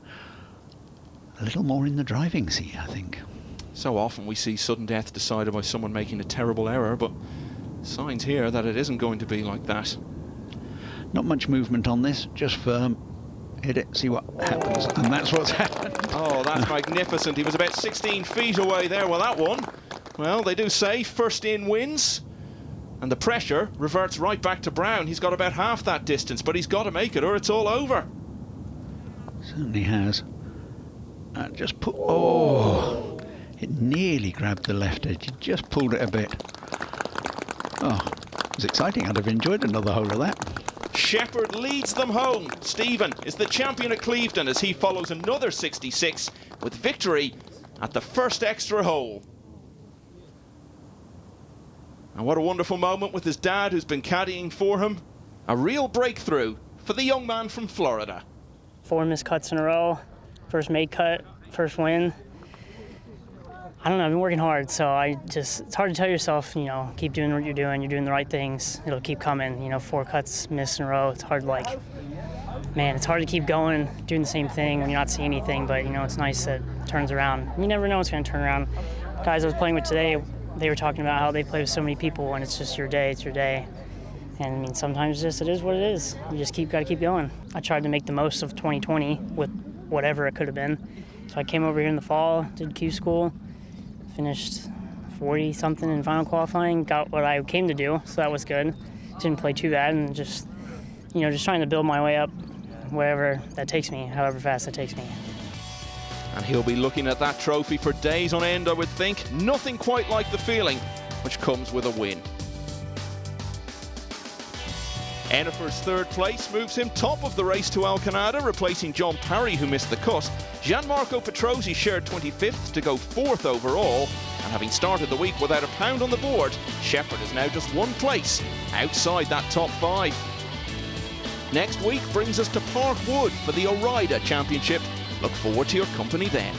a little more in the driving seat, I think. So often we see sudden death decided by someone making a terrible error, but signs here that it isn't going to be like that. Not much movement on this, just firm. Hit it, see what happens, and that's what's happened. Oh, that's magnificent. He was about 16 feet away there with that one. Well, they do say first in wins, and the pressure reverts right back to Brown. He's got about half that distance, but he's got to make it or it's all over. Certainly has. Just put. Oh, it nearly grabbed the left edge. He just pulled it a bit. Oh, it was exciting. I'd have enjoyed another hole of that. Shepherd leads them home. Stephen is the champion at Clevedon as he follows another 66 with victory at the first extra hole. And what a wonderful moment with his dad who's been caddying for him. A real breakthrough for the young man from Florida. 4 missed cuts in a row. First made cut, first win. I don't know, I've been working hard, so it's hard to tell yourself, you know, keep doing what you're doing the right things. It'll keep coming, you know, 4 cuts missed in a row. It's hard, man, it's hard to keep going, doing the same thing when you're not seeing anything, but, you know, it's nice that it turns around. You never know what's going to turn around. Guys I was playing with today, they were talking about how they play with so many people and it's just your day, it's your day. And I mean, sometimes it is what it is. You just got to keep going. I tried to make the most of 2020 with whatever it could have been. So I came over here in the fall, did Q school, finished 40 something in final qualifying. Got what I came to do, so that was good. Didn't play too bad, and just trying to build my way up wherever that takes me, however fast that takes me. And he'll be looking at that trophy for days on end, I would think. Nothing quite like the feeling which comes with a win. Enifer's third place moves him top of the race to Alcanada, replacing John Parry, who missed the cut. Gianmarco Petrosi shared 25th to go 4th overall, and having started the week without a pound on the board, Shepherd is now just 1 place outside that top 5. Next week brings us to Park Wood for the Orida Championship. Look forward to your company then.